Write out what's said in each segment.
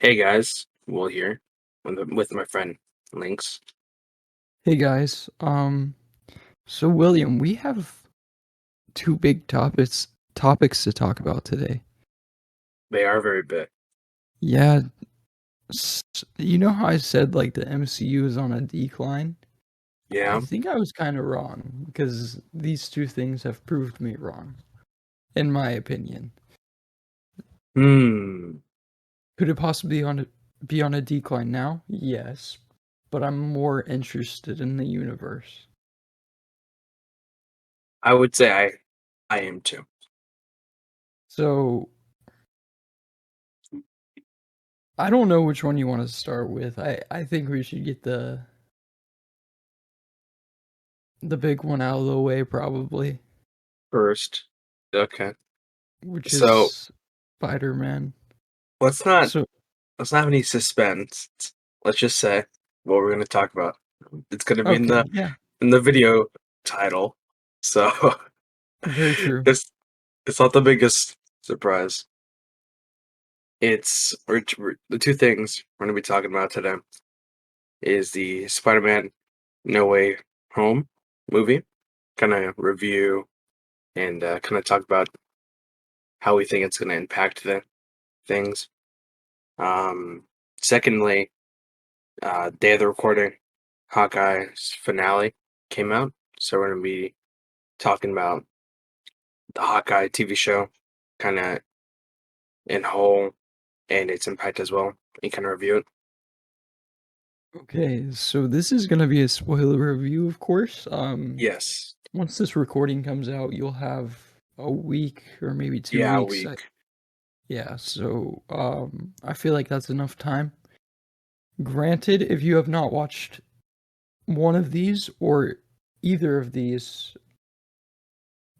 Hey guys, Will here with my friend Links. Hey guys, so William, we have two big topics to talk about today. They are very big. Yeah, you know how I said like the MCU is on a decline? I Yeah. think I was kind of wrong because these two things have proved me wrong, in my opinion. Hmm. Could it possibly be on a decline now? Yes, but I'm more interested in the universe. I would say I am too. So I don't know which one you want to start with. I think we should get the big one out of the way, probably, First. Okay. which So is Spider-Man. let's not So, let's not have any suspense. Let's just say what we're gonna talk about. It's gonna be in okay, the yeah, in the video title. So very true. it's it's not the biggest surprise. The two things we're gonna be talking about today is the Spider-Man No Way Home movie, kind of review and kind of talk about how we think it's going to impact the things. Um, Secondly, day of the recording, Hawkeye's finale came out, so we're going to be talking about the Hawkeye TV show, kind of in whole, and its impact as well, and kind of review it. Okay, so this is gonna be a spoiler review, of course. Yes, Once this recording comes out, you'll have a week or maybe two yeah, a weeks. week Yeah, so I feel like that's enough time. Granted, if you have not watched one of these or either of these,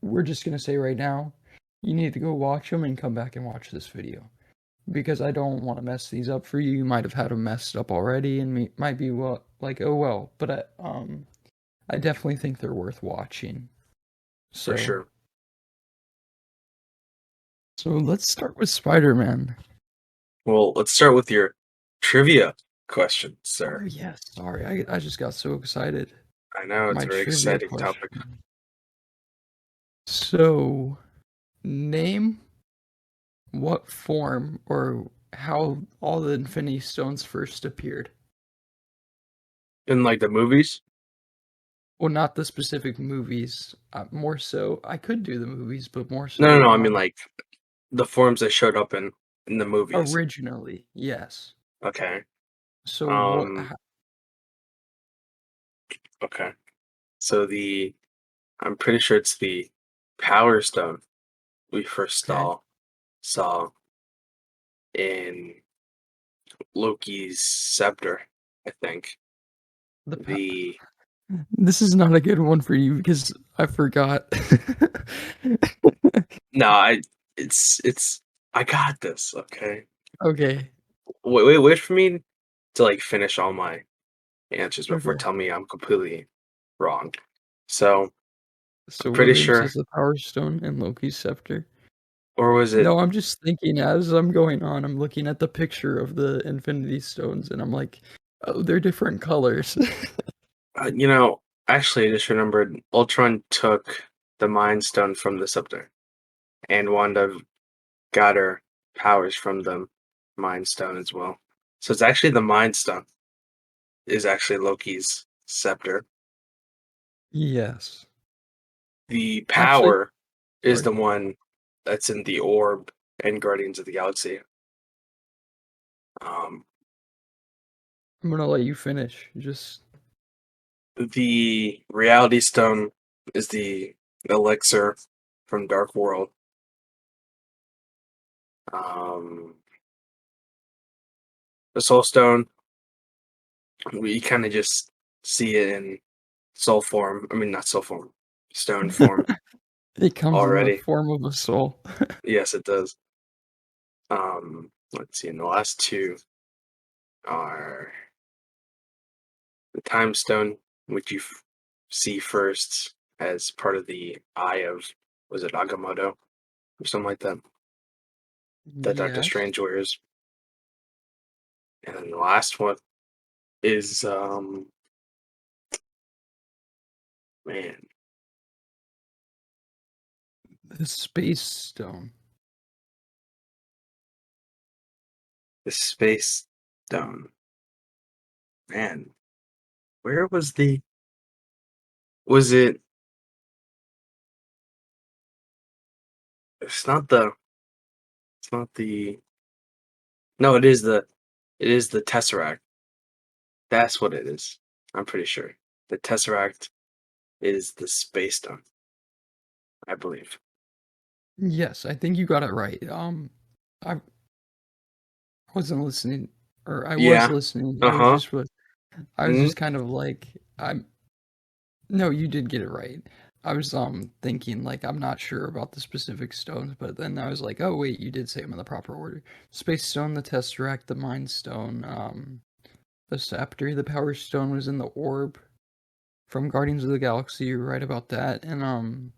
we're just gonna say right now, you need to go watch them and come back and watch this video. Because I don't want to mess these up for you. You might have had them messed up already, and might be like, oh well. But I definitely think they're worth watching. for So, sure. so let's start with Spider-Man. Well, let's start with your trivia question, Oh sir. yes, sorry, I just got so excited. I know it's My a very trivia exciting topic. question. So, name what form or how all the Infinity Stones first appeared. In like the movies? Well, not the specific movies. More so, I could do the movies, but more No, no, so, no. I mean like the forms that showed up in the movies. originally, yes. Okay. So what? Um. Okay. So I'm pretty sure it's the Power Stone we first Okay. saw in Loki's scepter. I think The the This is not a good one for you because I forgot. no. It's I got this. Okay. Okay. Wait for me to like finish all my answers before Okay. telling me I'm completely wrong. So I'm So pretty Williams sure, is the Power Stone and Loki's scepter. or was it? No, I'm just thinking as I'm going on, I'm looking at the picture of the Infinity Stones and I'm like, oh, they're different colors. You know, actually, I just remembered Ultron took the Mind Stone from the Scepter, and Wanda got her powers from the Mind Stone as well. So it's actually the Mind Stone is actually Loki's scepter. Yes. The Actually, power is sorry. the one that's in the orb and Guardians of the Galaxy. Um, I'm gonna let you finish. Just the Reality Stone is the elixir from Dark World. Um, the Soul Stone, we kind of just see it in soul form. I mean, not soul form, stone form it comes in the already. form of a soul. Yes, it does. Let's see. And the last two are the Time Stone, which you see first as part of the eye of, was it Agamotto or something like that? That Doctor Yes. Strange wears. And then the last one is man, The Space Stone. the Space Stone. Man, where was the was it it's not the it's not the no, it is the Tesseract. That's what it is. I'm pretty sure. The Tesseract is the Space Stone, I believe. Yes, I think you got it right. I wasn't listening, or I was Yeah. listening. Uh-huh. I was Mhm. just kind of like, I'm. No, you did get it right. I was thinking like I'm not sure about the specific stones, but then I was like, oh wait, you did say them in the proper order. Space Stone, the Tesseract, the Mind Stone, the Scepter, the Power Stone was in the orb from Guardians of the Galaxy. You're right about that, and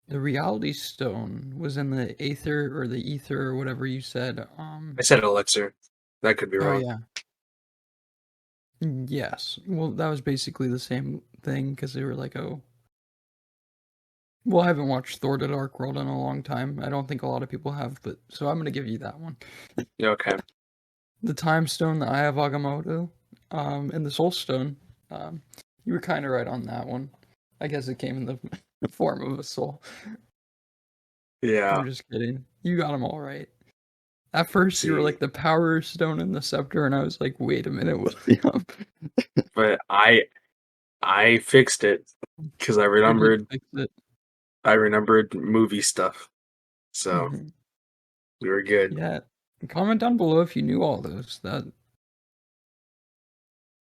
the Reality Stone was in the Aether or the Ether or whatever you said. I said elixir. That could be Oh wrong. yeah, yes. Well, that was basically the same thing because they were like, oh. Well, I haven't watched Thor: The Dark World in a long time. I don't think a lot of people have, but so I'm gonna give you that one. Yeah, okay. The Time Stone, the Eye of Agamotto, and the Soul Stone. Um, you were kind of right on that one. I guess it came in the form of a soul. Yeah. I'm just kidding. You got them all right. At first, you were See, like the Power Stone and the Scepter, and I was like, wait a minute, William. but I fixed it because You did fix it. I remembered movie stuff. So Hmm. we were good. Yeah. Comment down below if you knew all those. That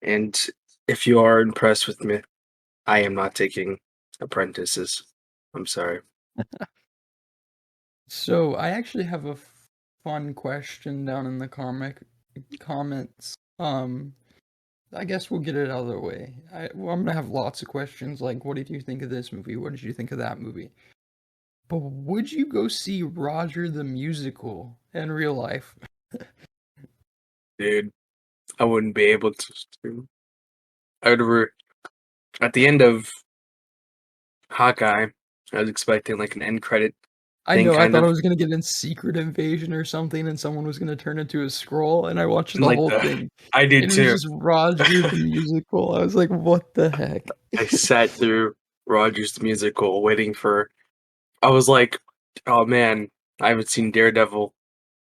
And if you are impressed with me, I am not taking apprentices. I'm sorry. So I actually have a fun question down in the comments. I guess we'll get it out of the way. Well, I'm gonna have lots of questions like, what did you think of this movie? What did you think of that movie? But would you go see Roger the Musical in real life? Dude, I wouldn't be able to. I would at the end of Hawkeye, I was expecting like an end credit I thing, know, I kind thought I of. was gonna get in Secret Invasion or something, and someone was gonna turn into a scroll, and I watched And the like whole the thing, I did and it was too. just Roger the Musical. I was like, what the heck? I sat through Rogers the Musical waiting for I was like, oh man, I haven't seen Daredevil.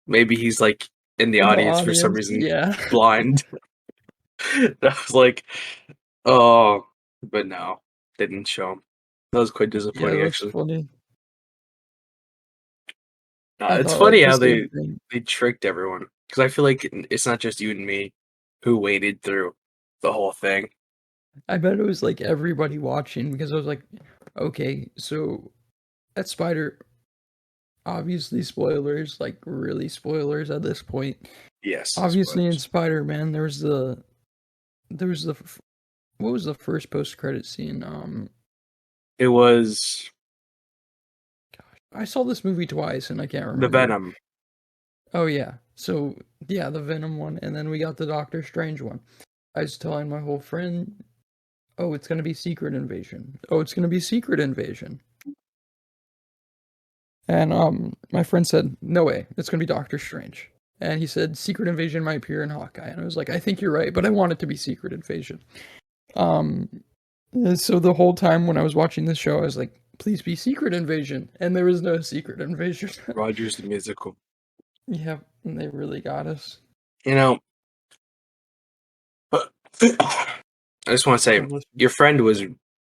Maybe he's like in the In the audience for some audience, reason, yeah. blind. I was like, oh, but no, didn't show him. That was quite Yeah, disappointing, that's actually. funny. I It's thought like funny the how same thing. they tricked everyone because I feel like it's not just you and me who waited through the whole thing. I bet it was like everybody watching because I was like, okay, so that spider, obviously spoilers, like really spoilers at this point. Yes, Obviously in spoilers. Spider-Man, there was the what was the first post-credit scene? It was I saw this movie twice and I can't the remember. Venom. Oh yeah, so yeah, the Venom one, and then we got the Doctor Strange one. I was telling my whole friend, oh, it's gonna be Secret Invasion. Oh, it's gonna be Secret Invasion. And my friend said, "No way, it's gonna be Doctor Strange." And he said, "Secret Invasion might appear in Hawkeye." And I was like, "I think you're right, but I want it to be Secret Invasion." Um, so the whole time when I was watching this show, I was like, "Please be Secret Invasion," and there was no Secret Invasion. Rogers the Musical. Yep, and they really got us. You know, but I just want to say I'm listening. your friend was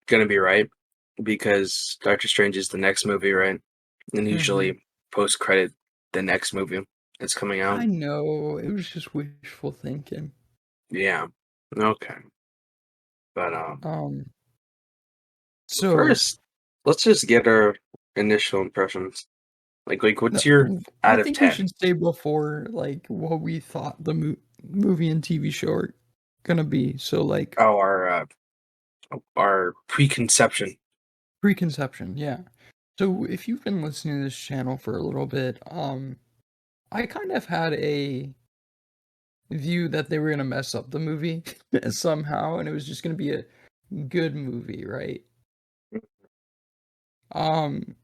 gonna be right because Doctor Strange is the next movie, right? And Hmm. usually post credit the next movie that's coming out. I know it was just wishful thinking. Yeah. Okay. But Um, so first, let's just get our initial impressions. Like no, what's your I out of think we 10? should say before like what we thought the movie and TV show are gonna be. So like Oh, our preconception. preconception, yeah. So if you've been listening to this channel for a little bit, I kind of had a view that they were gonna mess up the movie somehow, and it was just gonna be a good movie, right?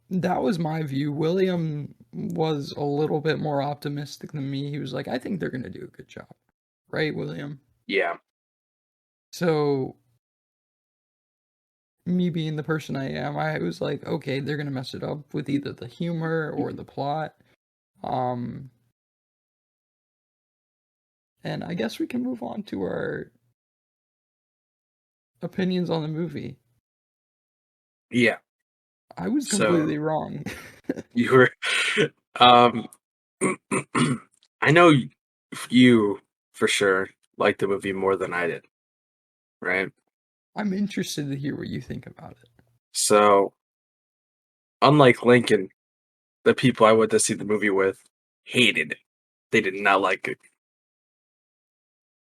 That was my view. William was a little bit more optimistic than me. He was like, I think they're gonna do a good job, right, William? Yeah. So me being the person I am, I was like, okay, they're gonna mess it up with either the humor or the plot. Um, and I guess we can move on to our opinions on the movie. Yeah. I was So completely wrong. you were um I know you for sure liked the movie more than I did, right? I'm interested to hear what you think about it. So unlike Lincoln, the people I went to see the movie with hated it. They did not like it.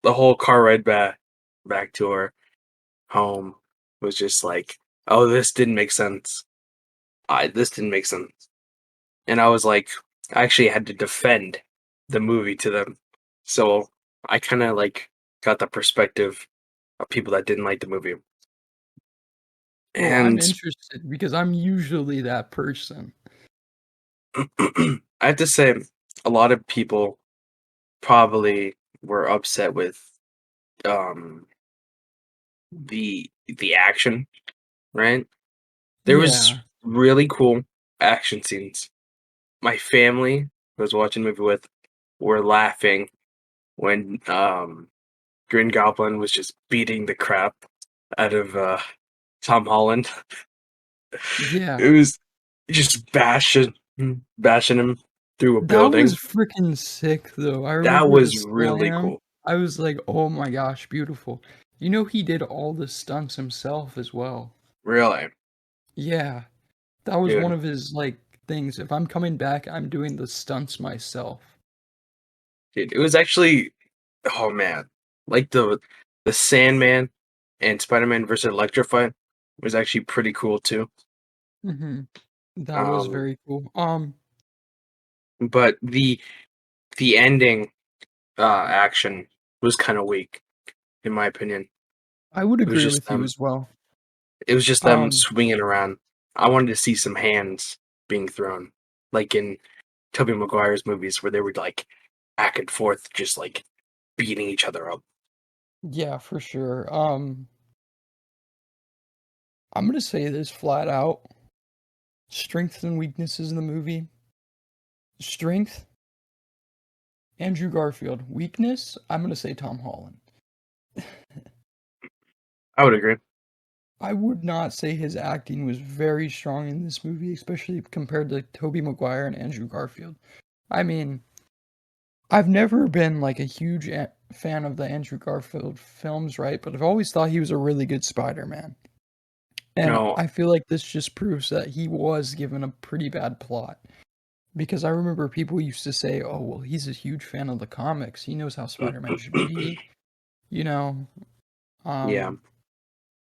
The whole car ride back to our home was just like, oh, this didn't make sense. This didn't make sense. And I was like, I actually had to defend the movie to them. So I kind of like got the perspective of people that didn't like the movie. Well, I'm And interested because I'm usually that person. I have to say, a lot of people probably were upset with um the action, right? There was Yeah. really cool action scenes. My family who I was watching the movie with were laughing when Green Goblin was just beating the crap out of Tom Holland. Yeah. It was just bashing him through a That was building. freaking sick though. I That remember the was really slam. cool. I was like, "Oh my gosh, beautiful." You know he did all the stunts himself as well. Really, Yeah. That was one dude. of his like things. If I'm coming back, I'm doing the stunts myself. Dude, it was actually, oh man, like the Sandman and Spider-Man versus Electrify was actually pretty cool too. Mhm. That was Um, very cool. but the ending action was kind of weak in my opinion. I would It was agree just with you them. as well. It was just them Um, swinging around. I wanted to see some hands being thrown, like in Tobey Maguire's movies, where they were like back and forth, just like beating each other up. yeah, for sure. I'm gonna say this flat out. Strengths and weaknesses in the movie. Strength, Andrew Garfield. Weakness, I'm gonna say Tom Holland. I would agree. I would not say his acting was very strong in this movie, especially compared to Tobey Maguire and Andrew Garfield. I mean, I've never been like a huge fan of the Andrew Garfield films, right? But I've always thought he was a really good Spider-Man. And No, I feel like this just proves that he was given a pretty bad plot. Because I remember people used to say, oh, well, he's a huge fan of the comics. He knows how Spider-Man should be, you know. yeah, Um,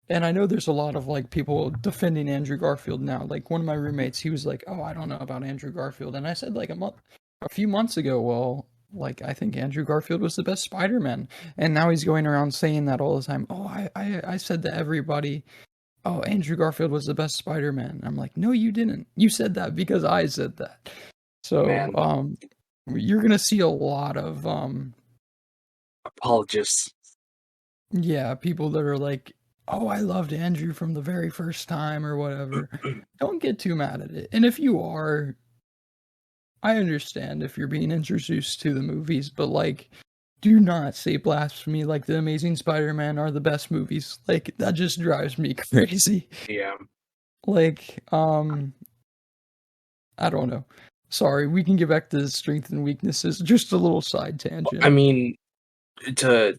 and I know there's a lot of like people defending Andrew Garfield now. Like one of my roommates, he was like, "Oh, I don't know about Andrew Garfield," and I said like a few months ago, well, like I think Andrew Garfield was the best Spider-Man, and now he's going around saying that all the time. Oh, I said to everybody, oh, Andrew Garfield was the best Spider-Man. I'm like, no, you didn't. You said that because I said that. So, man, you're gonna see a lot of apologists. yeah, people that are like, "Oh, I loved Andrew from the very first time," or whatever. Don't get too mad at it. And if you are, I understand if you're being introduced to the movies, but like, do not say blasphemy like The Amazing Spider-Man are the best movies. Like, that just drives me crazy. Yeah, Like, I don't know. Sorry, we can get back to strengths and weaknesses. Just a little side I tangent. mean, to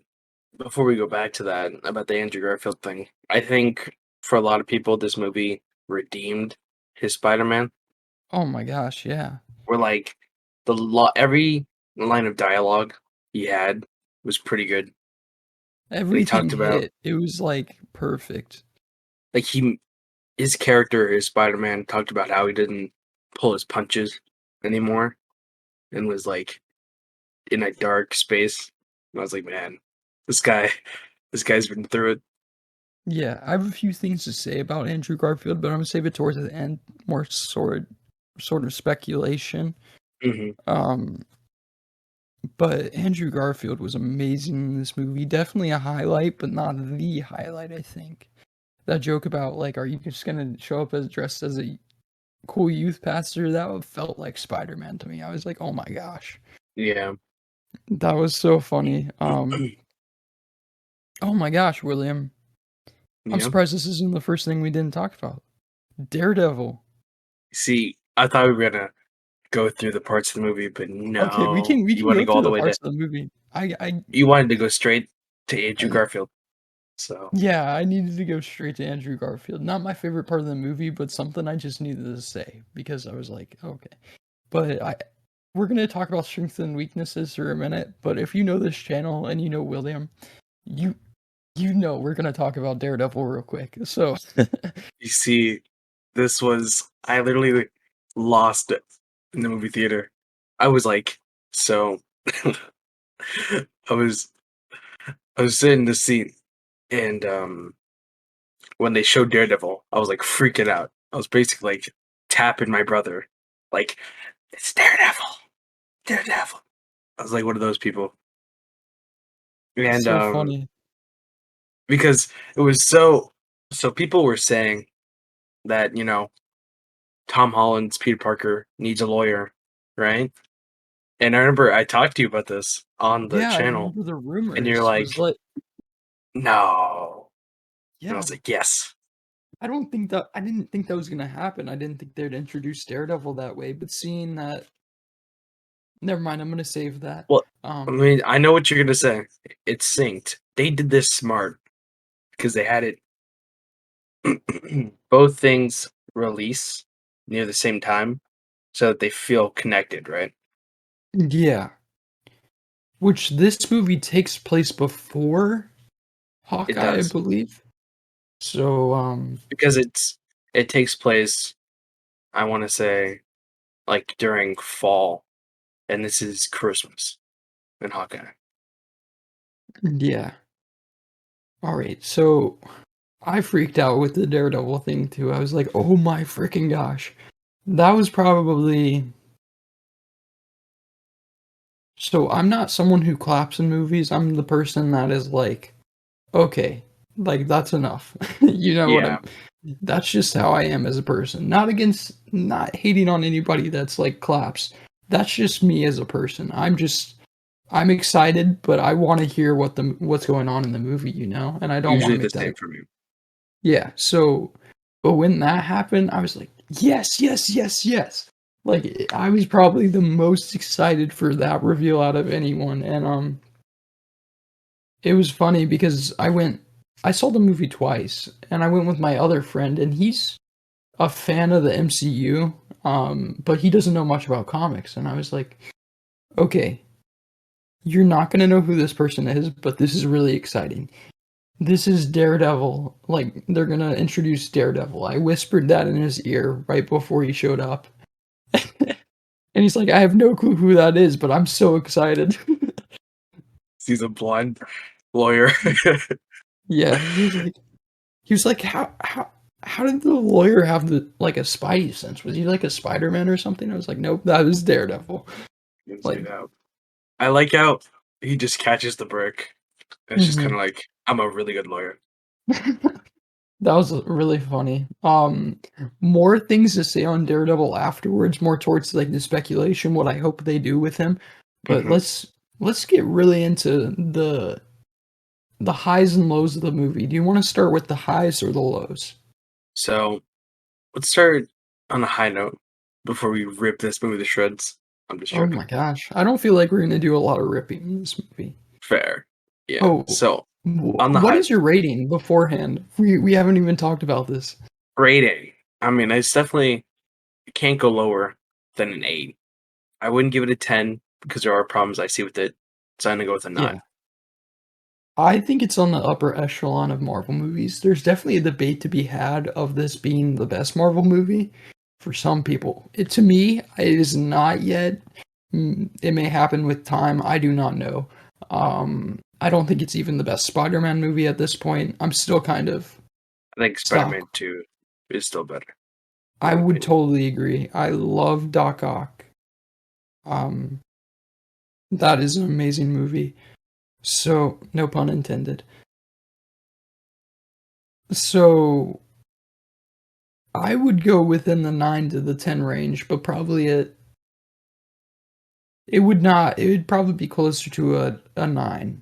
before we go back to that about the Andrew Garfield thing, I think for a lot of people, this movie redeemed his Spider-Man. Oh my gosh, yeah. Where like every line of dialogue he had was pretty good. And he Everything talked about hit. It was like perfect. like his character, his Spider-Man, talked about how he didn't pull his punches anymore and was like in a dark space. And I was like, man, this guy, this guy's been through it. Yeah, I have a few things to say about Andrew Garfield, but I'm gonna save it towards the end, more sort of speculation. Hmm. Um, but Andrew Garfield was amazing in this movie. Definitely a highlight, but not the highlight, I think. That joke about like, are you just gonna show up as dressed as a cool youth pastor? That felt like Spider-Man to me. I was like, oh my gosh, Yeah. that was so funny. Oh my gosh, William, I'm Yeah. surprised this isn't the first thing we didn't talk about. Daredevil. See, I thought we were gonna go through the parts of the movie, but Okay, we no, can we you can want to go go all through the the way to. parts of the movie. I You wanted to go straight to Andrew I Garfield. So Yeah, I needed to go straight to Andrew Garfield. Not my favorite part of the movie, but something I just needed to say because I was like, okay. But we're gonna talk about strengths and weaknesses for a minute. But if you know this channel and you know William, you you know we're gonna talk about Daredevil real quick. So you see, I literally lost it in the movie theater. I was like, so I was I was sitting in the seat, and when they showed Daredevil, I was like freaking out. I was basically like tapping my brother, like, it's Daredevil, Daredevil. I was like one of those people, it's and so funny. because it was so people were saying that Tom Holland's Peter Parker needs a lawyer, right? And I remember I talked to you about this on the Yeah, I channel, remember the and you're rumors was like, like, no, and I yeah, was like, yes, I didn't think that was gonna happen. I didn't think they'd introduce Daredevil that way. But seeing that, never mind. I'm gonna save that. well, I Um, mean, I know what you're gonna say. It's synced. They did this smart because they had it both things release near the same time so that they feel connected, right? yeah. Which this movie takes place before It Hawkeye, I does believe. So, because it takes place. I want to say like during fall, and this is Christmas in Hawkeye. yeah. All right. So I freaked out with the Daredevil thing too. I was like, oh my freaking gosh. That was probably. So I'm not someone who claps in movies. I'm the person that is like, okay, like that's enough. You know what Yeah, I'm. That's just how I am as a person. Not hating on anybody that's like claps. That's just me as a person. I'm excited, but I want to hear what's going on in the movie, and I don't want usually to the make same that. for me. Yeah. So, but when that happened, I was like, yes, yes, yes, yes. Like I was probably the most excited for that reveal out of anyone, and it was funny because I saw the movie twice, and I went with my other friend, and he's a fan of the MCU, but he doesn't know much about comics, and I was like, okay, you're not gonna know who this person is, but this is really exciting. This is Daredevil. Like, they're gonna introduce Daredevil. I whispered that in his ear right before he showed up. And he's like, I have no clue who that is, but I'm so excited. He's a blind lawyer. Yeah, he was like, how did the lawyer have the like a spidey sense? Was he like a Spider-Man or something? I was like, nope, that was Daredevil. Gives Like, it out. I like how he just catches the brick. It's just kind mhm. of like, I'm a really good lawyer. That was really funny. More things to say on Daredevil afterwards, more towards like the speculation, what I hope they do with him. But Hmm. let's get really into the highs and lows of the movie. Do you want to start with the highs or the lows? So let's start on a high note before we rip this movie to shreds. I'm just Oh joking. my gosh. I don't feel like we're gonna do a lot of ripping in this movie. Fair. Yeah. Oh, So on the what high is your rating beforehand? We haven't even talked about this. rating, I mean, it's definitely it can't go lower than an 8. I wouldn't give it a 10 because there are problems I see with it. So I'm gonna go with a Yeah. 9. I think it's on the upper echelon of Marvel movies. There's definitely a debate to be had of this being the best Marvel movie for some people. To me, it is not yet. It may happen with time. I do not know. I don't think it's even the best Spider-Man movie at this point. I'm still kind of I think Spider-Man stuck. 2 is still better, in I my would opinion. totally agree. I love Doc Ock. Um, that is an amazing movie. So, no pun intended. So, I would go within the 9 to the 10 range, but probably it would not. It would probably be closer to a 9.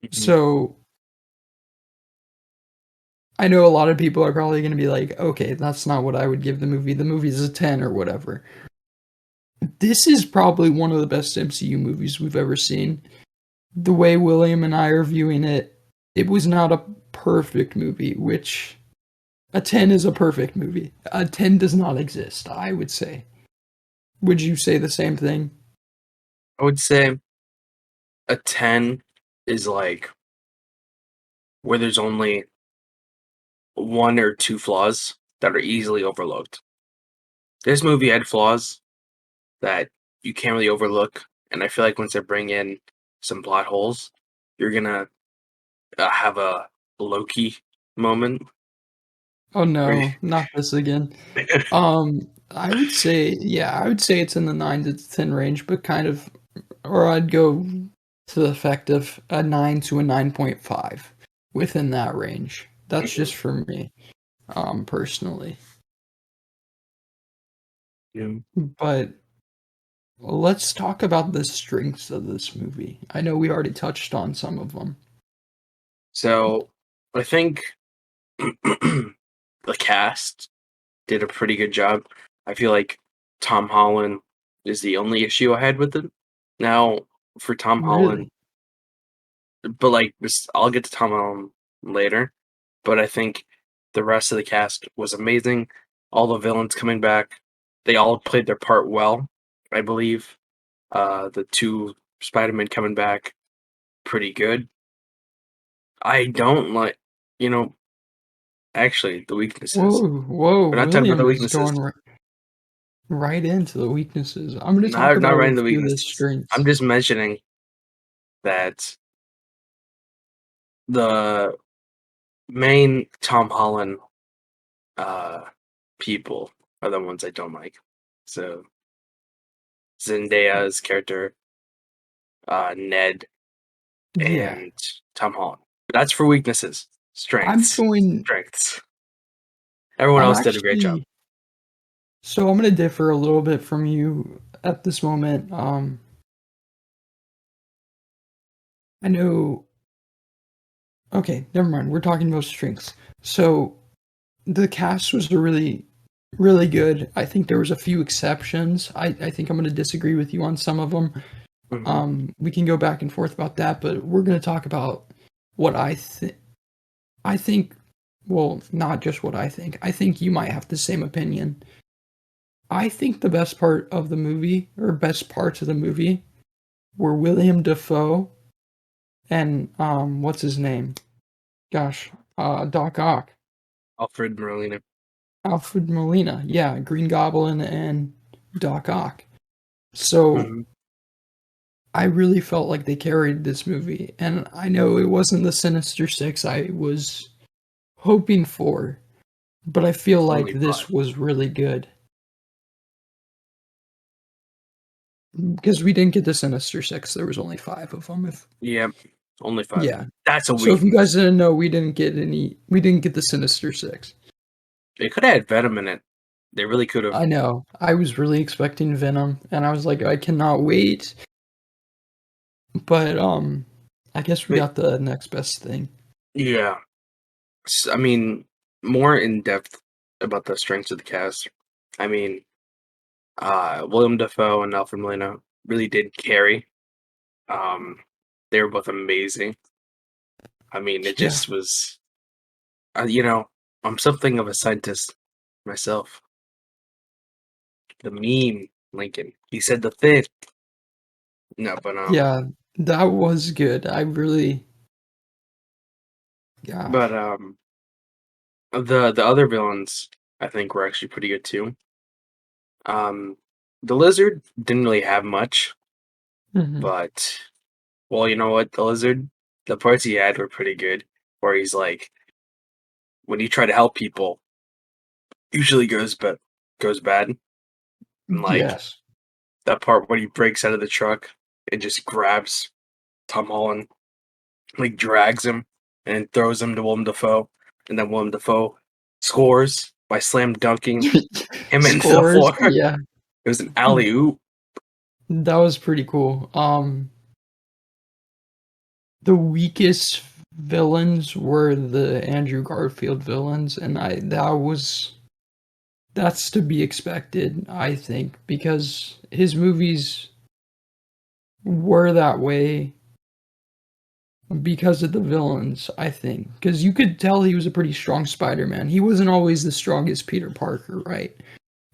Mhm. So, I know a lot of people are probably going to be like, okay, that's not what I would give the movie. The movie's a 10 or whatever. This is probably one of the best MCU movies we've ever seen. The way William and I are viewing it, it was not a perfect movie, which a 10 is a perfect movie. A 10 does not exist, I would say. Would you say the same thing? I would say a 10 is like where there's only one or two flaws that are easily overlooked. This movie had flaws that you can't really overlook, and I feel like once they bring in some plot holes, you're gonna have a Loki moment Oh where no, not this again. I would say, yeah, I would say it's in the 9 to 10 range, but kind of, or I'd go to the effect of a 9 to a 9.5 within that range. That's Mhm. just for me, personally. Yeah. But let's talk about the strengths of this movie. I know we already touched on some of them. So I think the cast did a pretty good job. I feel like Tom Holland is the only issue I had with it. Now, for Tom Holland, Really? but like I'll get to Tom Holland later. But I think the rest of the cast was amazing. All the villains coming back, they all played their part well. I believe the two Spider-Man coming back pretty good. I don't like, you know, actually the weaknesses. Whoa, whoa, We're not talking about the William is weaknesses. going right into the weaknesses. I'm going to talk Not about right a in the few of the weaknesses. I'm strengths. just mentioning that the main Tom Holland uh, people are the ones I don't like. So Zendaya's character, Ned, Yeah, and Tom Holland. That's for weaknesses. I'm Strengths. going, Strengths. Everyone I'm else did a great job. actually, so I'm going to differ a little bit from you at this moment. I know, okay, never mind. We're talking about strengths. So the cast was really good. I think there was a few exceptions. I think I'm going to disagree with you on some of them. Hmm. We can go back and forth about that, but we're going to talk about what I think. I think, well, not just what I think. I think you might have the same opinion. I think the best part of the movie, or best parts of the movie, were William Dafoe and what's his name? Gosh, Doc Ock, Alfred Molina. Alfred Molina. Yeah, Green Goblin and Doc Ock. So Hmm. I really felt like they carried this movie, and I know it wasn't the Sinister Six I was hoping for, but I feel like Only this five. was really good because we didn't get the Sinister Six. There was only 5 of them. If Yeah, only five. yeah, That's a so if you guys weakness. didn't know, we didn't get any. We didn't get the Sinister Six. They could have had Venom in it. They really could have. I know. I was really expecting Venom, and I was like, I cannot wait. But I guess we But got the next best thing. yeah, I mean, more in depth about the strengths of the cast. I mean, William Dafoe and Alfred Molina really did carry. Um, they were both amazing. I mean, it Yeah, just was, you know, I'm something of a scientist myself. The meme, Lincoln. He said the thing. No, but yeah, that was good. I really, but gosh. the other villains I think were actually pretty good too. Um, the lizard didn't really have much, Hmm. but Well, you know what, the lizard, the parts he had were pretty good. Where he's like, when you try to help people, usually goes bad. And like Yes. that part when he breaks out of the truck and just grabs Tom Holland, like drags him and throws him to Willem Dafoe, and then Willem Dafoe scores by slam dunking him into the Scores, floor. yeah. It was an alley oop. That was pretty cool. The weakest villains were the Andrew Garfield villains, and that's to be expected, I think, because his movies were that way because of the villains, I think. Because you could tell he was a pretty strong Spider-Man. He wasn't always the strongest Peter Parker, right?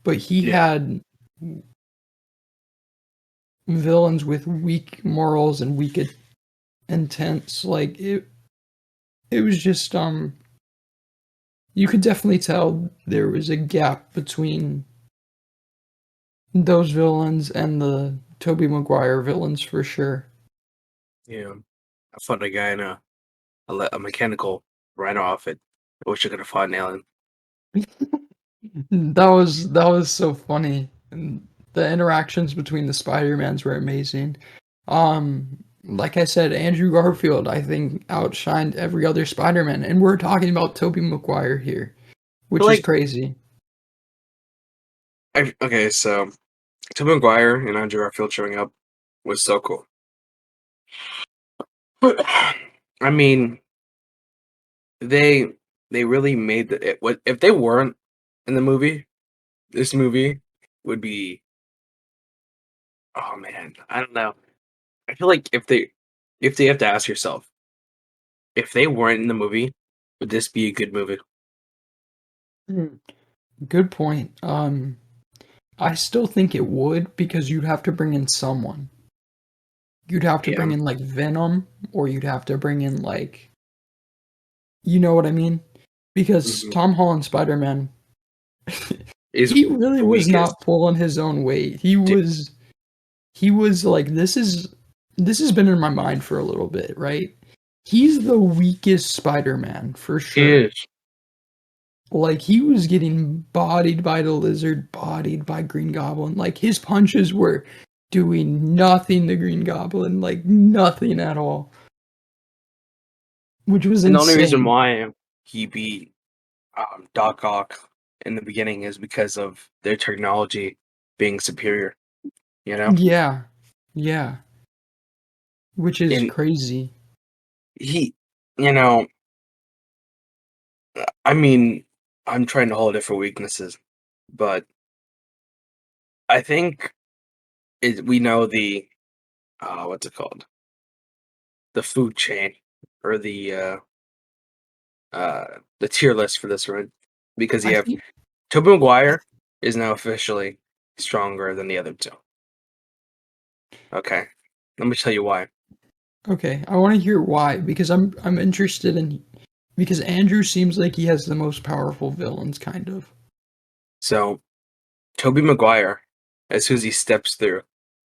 But he Yeah, had villains with weak morals and weak intents. Like it was just you could definitely tell there was a gap between those villains and the Tobey Maguire villains for sure. yeah. I fought a guy in a mechanical rhino outfit. I wish I could have fought an alien. That was so funny. And the interactions between the Spider-Mans were amazing. Like I said, Andrew Garfield, I think, outshined every other Spider-Man, and we're talking about Tobey Maguire here, But which is like, crazy. okay, so Tobey Maguire and Andrew Garfield showing up was so cool. But I mean, they they really made what if they weren't in the movie, this movie would be, oh man, I don't know. I feel like if they have to ask yourself, if they weren't in the movie, would this be a good movie? Mm. Good point. I still think it would because you'd have to bring in someone. You'd have to Yeah. bring in like Venom, or you'd have to bring in like, you know what I mean? Because Mhm. Tom Holland Spider-Man, Is he really the was not weakest. pulling his own weight. Dude, He was like, this has been in my mind for a little bit, right? He's the weakest Spider-Man for he sure. is. Like he was getting bodied by the lizard, bodied by Green Goblin. Like his punches were doing nothing to Green Goblin, like nothing at all, which was And the only reason insane. why he beat Doc Ock in the beginning is because of their technology being superior, you know? Yeah, yeah, which is And crazy. he, you know, I mean, I'm trying to hold it for weaknesses, but I think we know what's it called? The food chain or the tier list for this one because I you have think. Tobey Maguire is now officially stronger than the other two. Okay, let me tell you why. Okay, I want to hear why because I'm interested in because Andrew seems like he has the most powerful villains, kind of. So Tobey Maguire, as soon as he steps through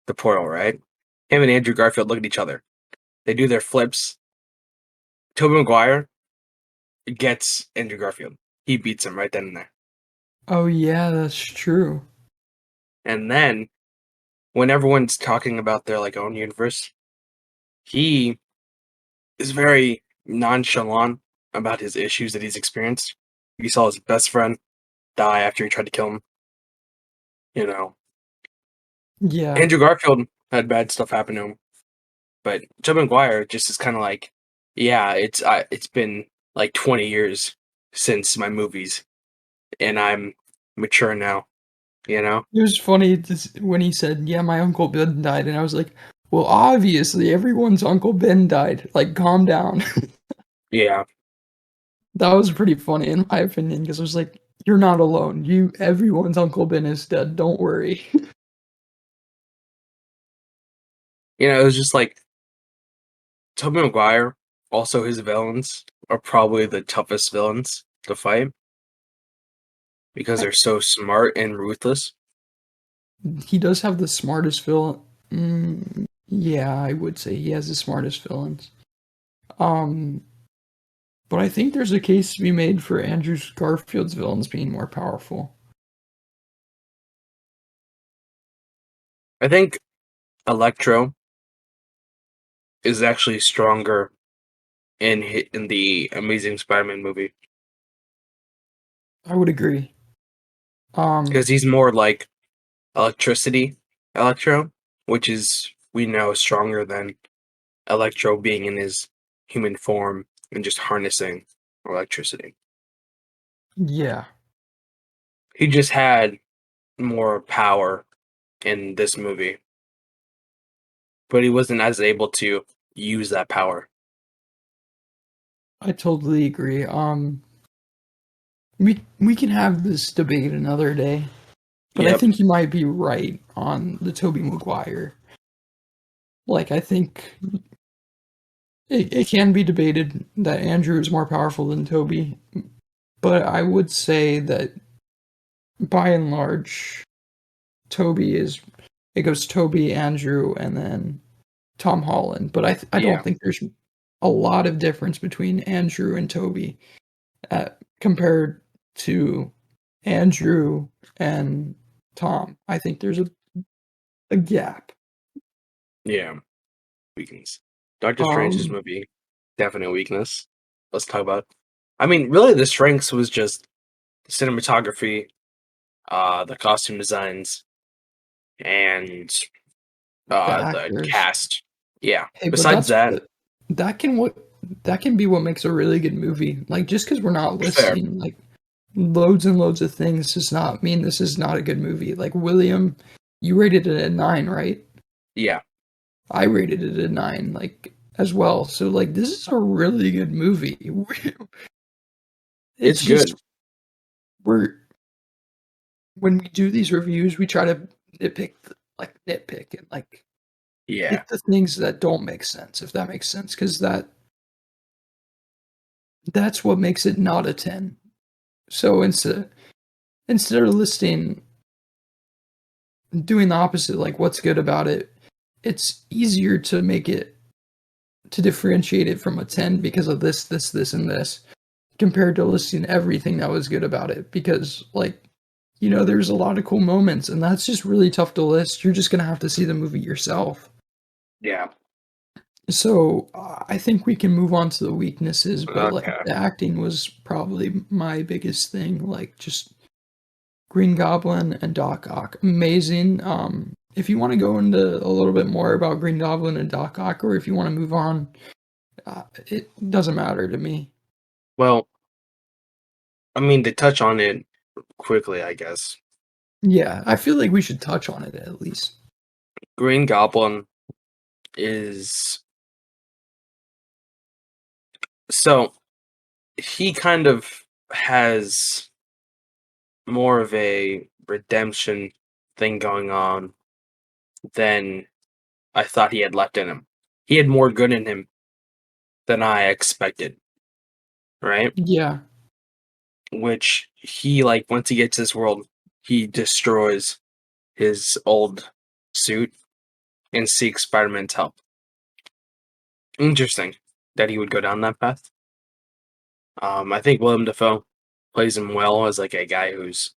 the portal, right? Him and Andrew Garfield look at each other. They do their flips. Tobey Maguire gets Andrew Garfield. He beats him right then and there. Oh yeah, that's true. And then when everyone's talking about their like own universe, he is very nonchalant about his issues that he's experienced. He saw his best friend die after he tried to kill him. You know, Yeah, Andrew Garfield had bad stuff happen to him, but Tobey Maguire just is kind of like, yeah, it's been like 20 years since my movies, and I'm mature now. You know? it was funny when he said, "Yeah, my uncle Ben died," and I was like, "Well, obviously everyone's Uncle Ben died. Like, calm down." Yeah. That was pretty funny in my opinion because I was like, "You're not alone. Everyone's Uncle Ben is dead. Don't worry." It was just like Tobey Maguire. Also, his villains are probably the toughest villains to fight because I, they're so smart and ruthless. he does have the smartest villain. Yeah, I would say he has the smartest villains. Um, but I think there's a case to be made for Andrew Garfield's villains being more powerful. I think Electro is actually stronger in the Amazing Spider-Man movie I would agree. because Um, he's more like electricity Electro, which is we know stronger than Electro being in his human form and just harnessing electricity. yeah, He just had more power in this movie, but he wasn't as able to use that power. I totally agree. We can have this debate another day, but I Yep. think you might be right on the Tobey Maguire. Like, I think it can be debated that Andrew is more powerful than Toby, but I would say that by and large, Toby is it goes Toby, Andrew, and then Tom Holland. But I don't Yeah. think there's a lot of difference between Andrew and Toby compared to Andrew and Tom. I think there's a gap. Yeah. Weakness. Doctor Strange's Um, movie, definite weakness. Let's talk about. I mean, really, the strengths was just the cinematography, the costume designs, and the the actors. cast. Yeah. Hey, but Besides that, that can what that can be what makes a really good movie. Like just because we're not fair. listing like loads and loads of things does not mean this is not a good movie. Like William, you rated it a 9, right? Yeah, I rated it a 9, like as well. So like this is a really good movie. it's It's just good. we're when we do these reviews, we try to nitpick and like Yeah, pick the things that don't make sense, if that makes sense, because that's what makes it not a 10. So instead of listing doing the opposite, like what's good about it, it's easier to make it to differentiate it from a 10 because of this, and this, compared to listing everything that was good about it. Because like there's a lot of cool moments, and that's just really tough to list. You're just gonna have to see the movie yourself. yeah. So I think we can move on to the weaknesses, but like Okay. the acting was probably my biggest thing. Like just Green Goblin and Doc Ock, amazing. If you want to go into a little bit more about Green Goblin and Doc Ock, or if you want to move on, it doesn't matter to me. Well, I mean, to touch on it quickly, I guess. Yeah, I feel like we should touch on it at least. Green Goblin is so he kind of has more of a redemption thing going on than I thought he had left in him. He had more good in him than I expected, right? Yeah, Which he like once he gets this world, he destroys his old suit and seeks Spider-Man's help. Interesting that he would go down that path. I think Willem Dafoe plays him well as like a guy who's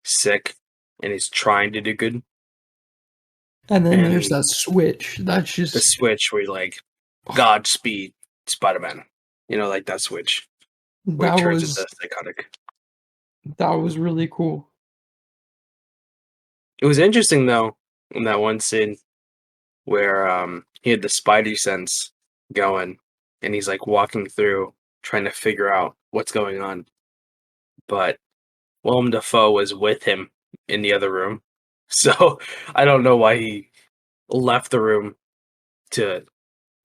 sick and he's trying to do good. and then there's And that switch. That's the just switch where like oh, Godspeed Spider-Man. Like that switch where he that turns was into psychotic. that was really cool. It was interesting though in that one scene where he had the Spidey sense going and he's like walking through trying to figure out what's going on. But Willem Dafoe was with him in the other room. So I don't know why he left the room to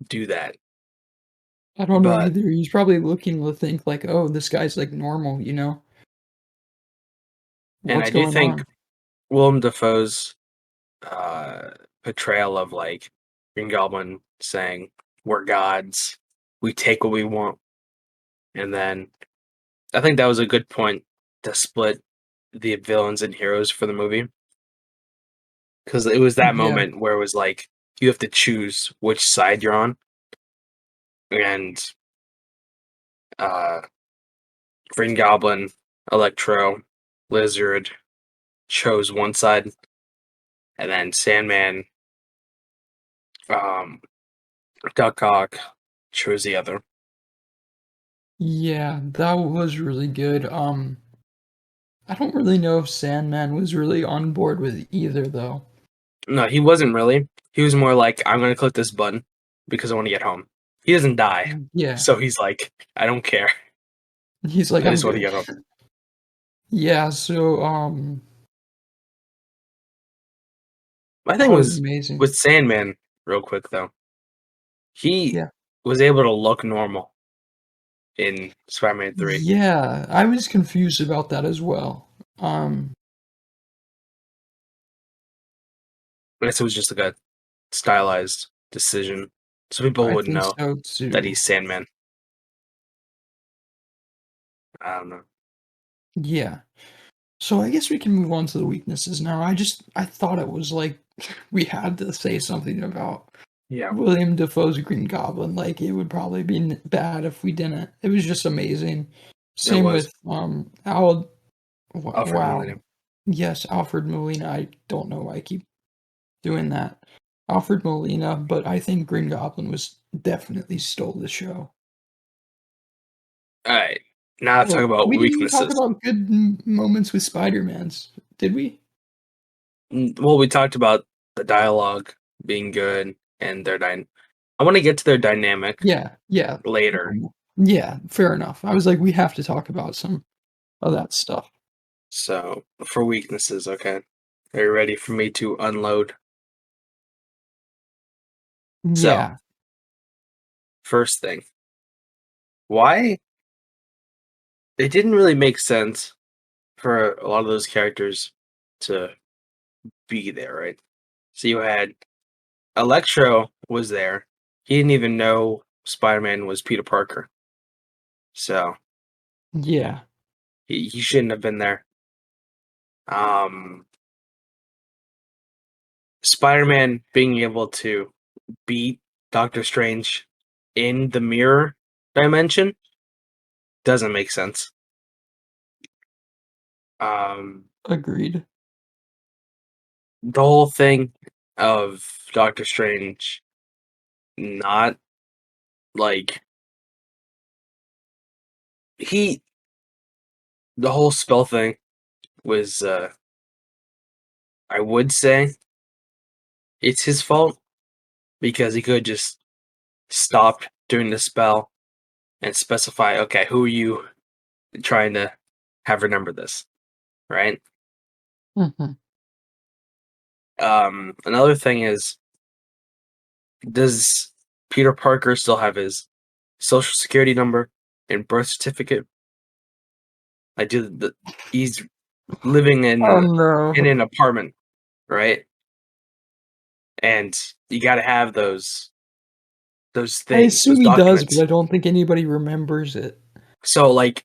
do that. I don't know But either. He's probably looking to think like, oh, this guy's like normal. and What's I do going think on? Willem Dafoe's uh portrayal of like Green Goblin saying, "We're gods. We take what we want." And then I think that was a good point to split the villains and heroes for the movie because it was that Yeah, moment where it was like you have to choose which side you're on, and uh, Green Goblin, Electro, Lizard chose one side, and then Sandman, um, Duck Hawk chose the other. Yeah, that was really good. I don't really know if Sandman was really on board with either, though. No, he wasn't really. He was more like, I'm gonna click this button because I want to get home. He doesn't die, Yeah, so he's like, I don't care. he's like, I I'm just want to good. get home. Yeah, so My that thing was was amazing. with Sandman, real quick though. He Yeah. was able to look normal in Spider-Man 3. Yeah, I was confused about that as well. Um, I guess it was just like a stylized decision, so people I would think know so that too. he's Sandman. I don't know. Yeah. So I guess we can move on to the weaknesses now. I thought it was like we had to say something about Yeah, William Defoe's Green Goblin. Like it would probably be bad if we didn't. It was just amazing. it Same was with Al. Alfred Wow. Molina. Yes, Alfred Molina. I don't know why I keep doing that. Alfred Molina, but I think Green Goblin was definitely stole the show. All right, now let's talk Oh, about we didn't even talk weaknesses. about good moments with Spider-Man's, did we? Well, we talked about the dialogue being good and their I want to get to their dynamic Yeah, yeah. later. Yeah, fair enough. I was like, we have to talk about some of that stuff. So for weaknesses, okay. Are you ready for me to unload? So Yeah, first thing, why it didn't really make sense for a lot of those characters to be there, right? So you had Electro was there. He didn't even know Spider-Man was Peter Parker. So yeah. he shouldn't have been there. Um Spider-Man being able to beat Doctor Strange in the mirror dimension doesn't make sense. Um Agreed. the whole thing of Doctor Strange not like he the whole spell thing was I would say it's his fault because he could just stopped doing the spell and specify, okay, who are you trying to have remember this, right? Mhm. Another thing is, does Peter Parker still have his social security number and birth certificate? I do. He's living Oh, in no. an apartment, right? And you got to have those I things, those assume he does, but documents. I don't think anybody remembers it. So, like,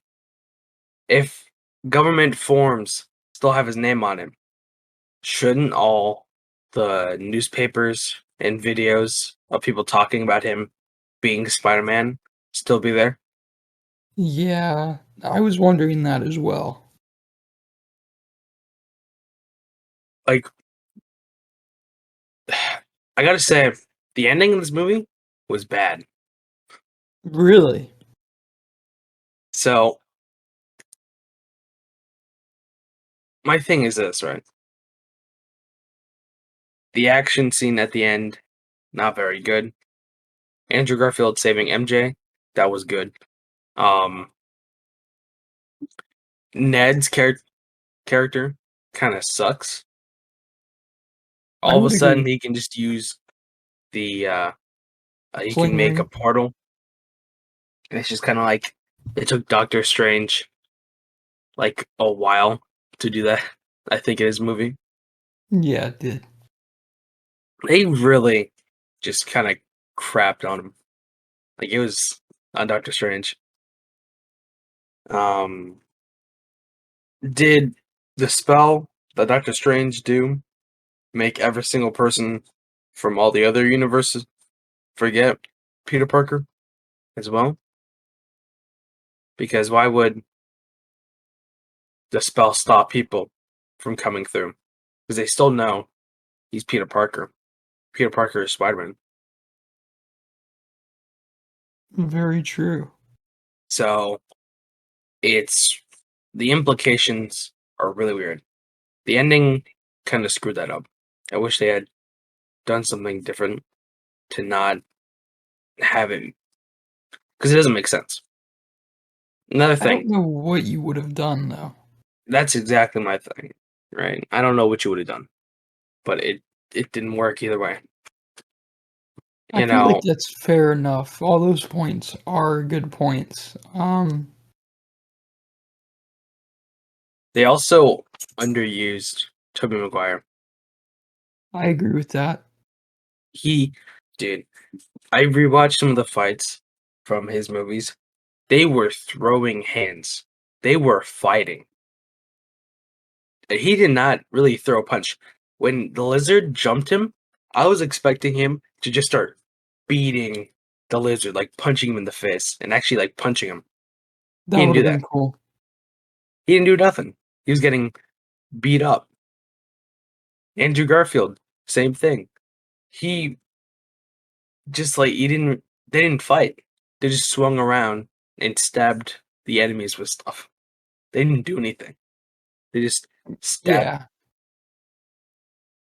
if government forms still have his name on it, shouldn't all the newspapers and videos of people talking about him being Spider-Man still be there? Yeah, I was wondering that as well. Like, I gotta say, the ending of this movie was bad. Really? So, my thing is this, right? The action scene at the end, not very good. Andrew Garfield saving MJ, that was good. Um, Ned's character kind of sucks. I All of a would sudden, agree. he can just use the he can Sling make a ring. portal. And it's just kind of like it took Doctor Strange like a while to do that. I think in his movie, Yeah, it did. they really just kind of crapped on him. Like it was on Doctor Strange. Um, did the spell that Doctor Strange do make every single person from all the other universes forget Peter Parker as well? Because why would the spell stop people from coming through? Because they still know he's Peter Parker. Peter Parker is Spider-Man. Very true. So it's the implications are really weird. The ending kind of screwed that up. I wish they had done something different to not have it, because it doesn't make sense. Another I don't thing, know what you would have done though. that's exactly my thing, right? I don't know what you would have done, but it didn't work either way. I You feel like know, that's fair enough. All those points are good points. they also underused Tobey Maguire. I agree with that. He, dude, I rewatched some of the fights from his movies. They were throwing hands. They were fighting. He did not really throw a punch. When the lizard jumped him, I was expecting him to just start beating the lizard, like punching him in the face, and actually like punching him. He That didn't would do have that. been cool. He didn't do nothing. He was getting beat up. Andrew Garfield, same thing. He just like he didn't. They didn't fight. They just swung around and stabbed the enemies with stuff. They didn't do anything. They just stabbed. Yeah.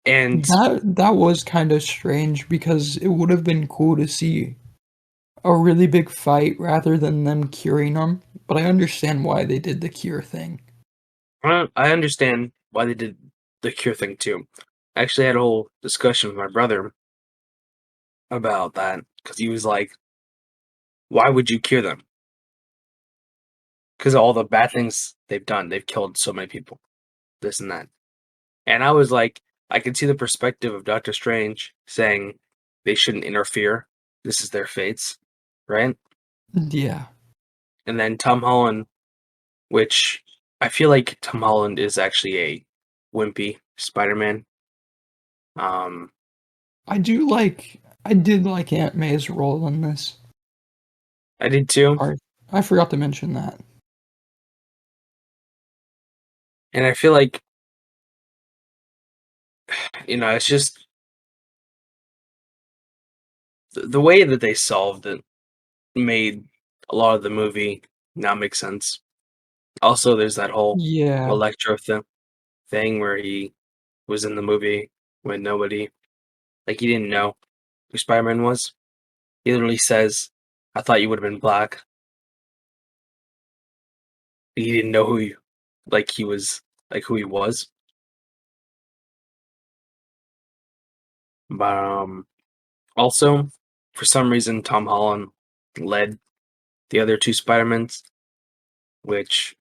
And That was kind of strange because it would have been cool to see a really big fight rather than them curing them. But I understand why they did the cure thing. I understand why they did the cure thing too. I actually had a whole discussion with my brother about that because he was like, "Why would you cure them? Because of all the bad things they've done. They've killed so many people, this and that." And I was like, I could see the perspective of Doctor Strange saying they shouldn't interfere. This is their fates, right? Yeah. And then Tom Holland, which I feel like Tom Holland is actually a wimpy Spider-Man. Um, I did like Aunt May's role in this. I did too. Sorry. I forgot to mention that. And I feel like, it's just the way that they solved it made a lot of the movie not make sense. Also, there's that whole Yeah. Electro thing where he was in the movie when nobody, like, he didn't know who Spider-Man was. He literally says, "I thought you would have been black." He didn't know he was, like, who he was. But also, for some reason, Tom Holland led the other two Spider-Mans, which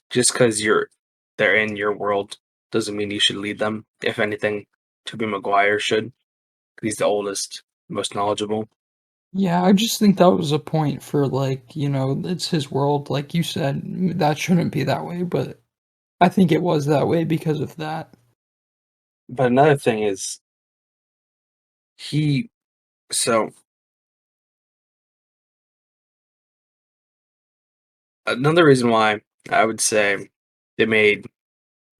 just because they're in your world doesn't mean you should lead them. If anything, Tobey Maguire should. He's the oldest, most knowledgeable. Yeah, I just think that was a point for like, it's his world. Like you said, that shouldn't be that way, but I think it was that way because of that. But another thing is he so another reason why I would say they made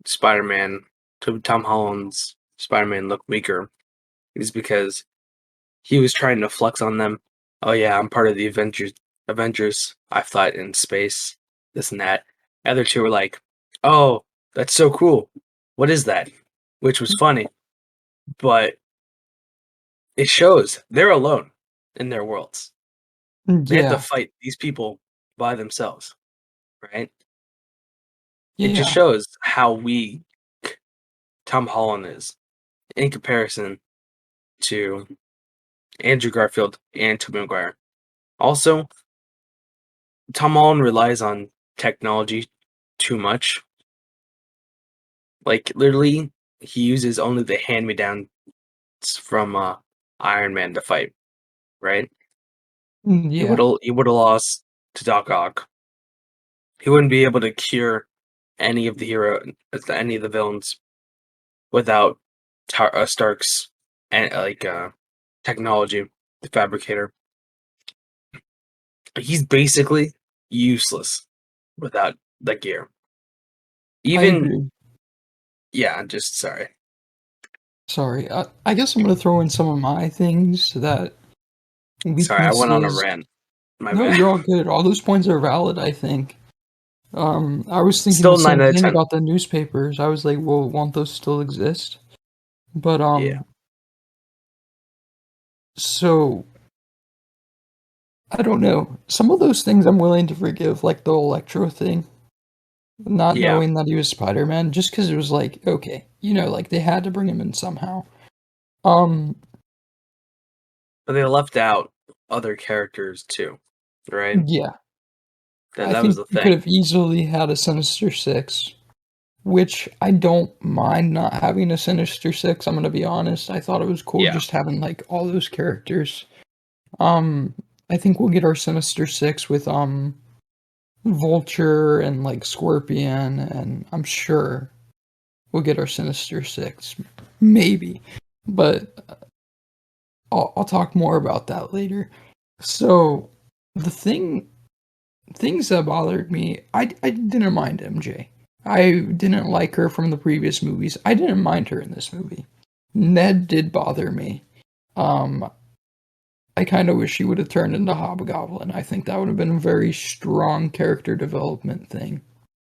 Spider-Man Tom Holland's Spider-Man look weaker is because he was trying to flex on them. Oh yeah, I'm part of the Avengers. I fought in space, this and that. The other two were like, "Oh, that's so cool. What is that?" Which was funny, but it shows they're alone in their worlds. They have to Yeah. fight these people by themselves, right? It just Yeah. shows how weak Tom Holland is in comparison to Andrew Garfield and Tobey Maguire. Also, Tom Holland relies on technology too much. Like literally, he uses only the hand-me-downs from Iron Man to fight. Right? Yeah. He would have lost to Doc Ock. He wouldn't be able to cure any of the villains without Stark's and technology, the fabricator. He's basically useless without the gear. I Even agree. yeah, I'm just sorry. Sorry, I guess I'm gonna throw in some of my things that Sorry, I went on a weaknesses. rant. My No, bad. you're all good. All those points are valid, I think. I was thinking the Still nine same out of thing 10. about the newspapers. I was like, well, won't those still exist? But Yeah, so I don't know. Some of those things I'm willing to forgive, like the Electro thing, not yeah. knowing that he was Spider-Man, just because it was like, okay, like they had to bring him in somehow. Um, But they left out other characters too, right? yeah, I That was think the you could thing. have easily had a Sinister Six, which I don't mind not having a Sinister Six. I'm gonna be honest. I thought it was cool Yeah, just having like all those characters. Um, I think we'll get our Sinister Six with Vulture and like Scorpion, and I'm sure we'll get our Sinister Six, maybe. But I'll talk more about that later. So the things that bothered me, I didn't mind MJ. I didn't like her from the previous movies. I didn't mind her in this movie. Ned did bother me. Um, I kind of wish he would have turned into Hobgoblin. I think that would have been a very strong character development thing.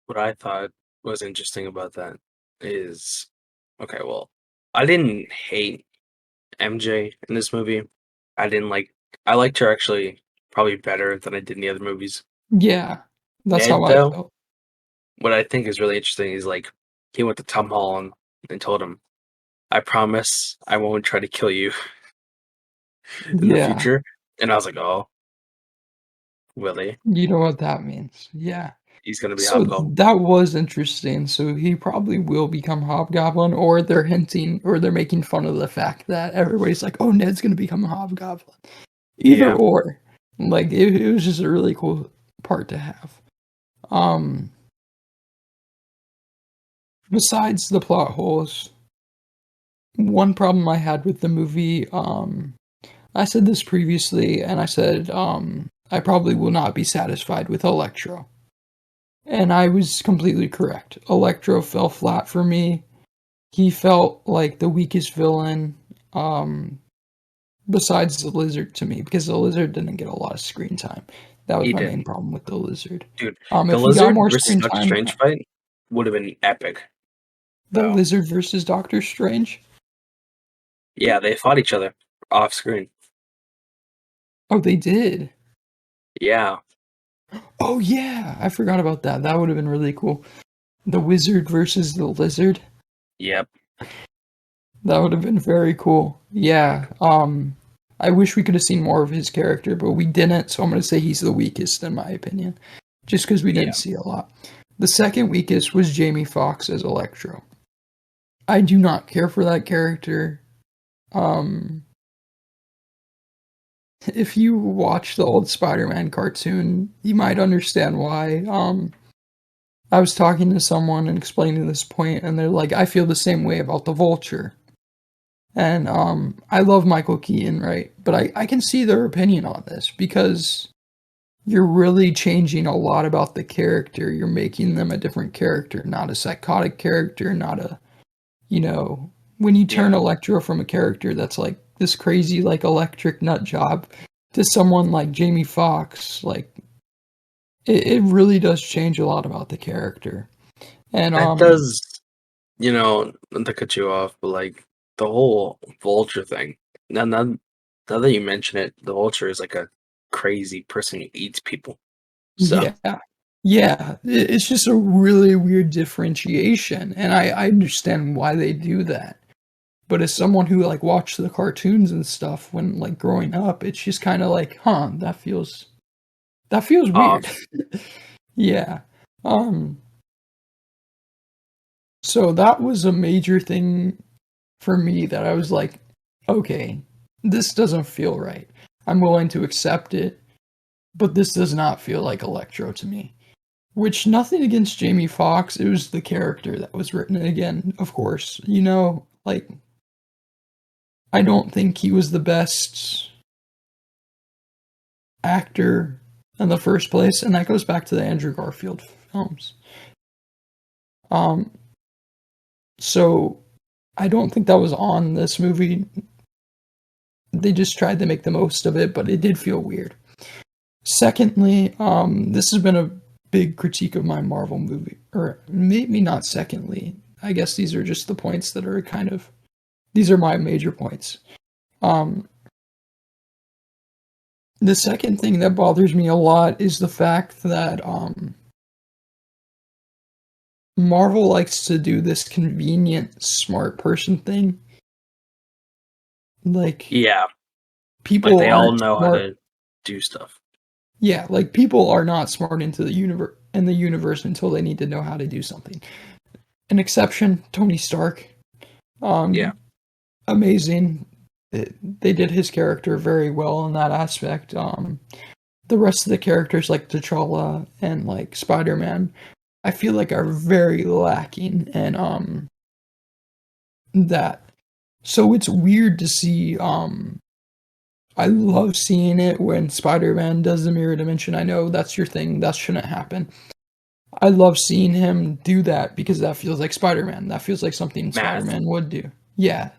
what I thought was interesting about that is okay, well, I didn't hate MJ in this movie. I didn't like I liked her actually probably better than I did in the other movies. Yeah, that's how Ned I though, felt. what I think is really interesting is like he went to Tom Holland and told him, "I promise I won't try to kill you in the Yeah, future." And I was like, "Oh, Willie, you know what that means. Yeah. he's gonna be So Hobgoblin." that was interesting. So he probably will become Hobgoblin, or they're hinting, or they're making fun of the fact that everybody's like, "Oh, Ned's gonna become a Hobgoblin." Either Yeah, or, like it was just a really cool part to have. Um, Besides the plot holes, one problem I had with the movie, I said this previously, and I said, I probably will not be satisfied with Electro. And I was completely correct. Electro fell flat for me. He felt like the weakest villain, um, besides the Lizard to me, because the Lizard didn't get a lot of screen time. That was he my did. main problem with the Lizard. Dude, the If he got Lizard more versus screen Doctor time, Strange fight would have been epic, the though. Lizard versus Doctor Strange. Yeah, they fought each other off screen. Oh, they did. Yeah, Oh yeah, I forgot about that. That would have been really cool. The Wizard versus the Lizard. yep, That would have been very cool. Yeah. I wish we could have seen more of his character, but we didn't, so I'm gonna say he's the weakest in my opinion. Just because we yeah. didn't see a lot. The second weakest was Jamie Foxx as Electro. I do not care for that character. Um if you watch the old Spider-Man cartoon, you might understand why. I was talking to someone and explaining this point, and they're like, I feel the same way about the Vulture. And I love Michael Keaton, right? But I can see their opinion on this because you're really changing a lot about the character. You're making them a different character, not a psychotic character, not a, when you turn Yeah. Electro from a character that's like this crazy, like electric nut job to someone like Jamie Foxx, like it really does change a lot about the character. And That does, not to cut you off, but like the whole vulture thing. Now that you mention it, the vulture is like a crazy person who eats people. So, yeah. Yeah, it's just a really weird differentiation, and I understand why they do that. But as someone who like watched the cartoons and stuff when like growing up, it's just kind of like, huh, that feels weird. off. Yeah. Um so that was a major thing for me that I was like, okay, this doesn't feel right. I'm willing to accept it, but this does not feel like Electro to me. Which, nothing against Jamie Foxx, it was the character that was written again, of course. Like I don't think he was the best actor in the first place, and that goes back to the Andrew Garfield films. Um, so I don't think that was on this movie. They just tried to make the most of it, but it did feel weird. Secondly, this has been a big critique of my Marvel movie, or maybe not secondly. I guess these are just the points that are kind of, these are my major points. Um, the second thing that bothers me a lot is the fact that Marvel likes to do this convenient smart person thing. Like Yeah, like people they all aren't know how smart. to do stuff. Yeah, like people are not smart into the universe until they need to know how to do something. An exception, Tony Stark. Yeah, Um, amazing. They did his character very well in that aspect. The rest of the characters like T'Challa and like Spider-Man, I feel like are very lacking in that. So it's weird to see I love seeing it when Spider-Man does the mirror dimension. I know that's your thing. That shouldn't happen. I love seeing him do that because that feels like Spider-Man. That feels like something math. Spider-Man would do. Yeah.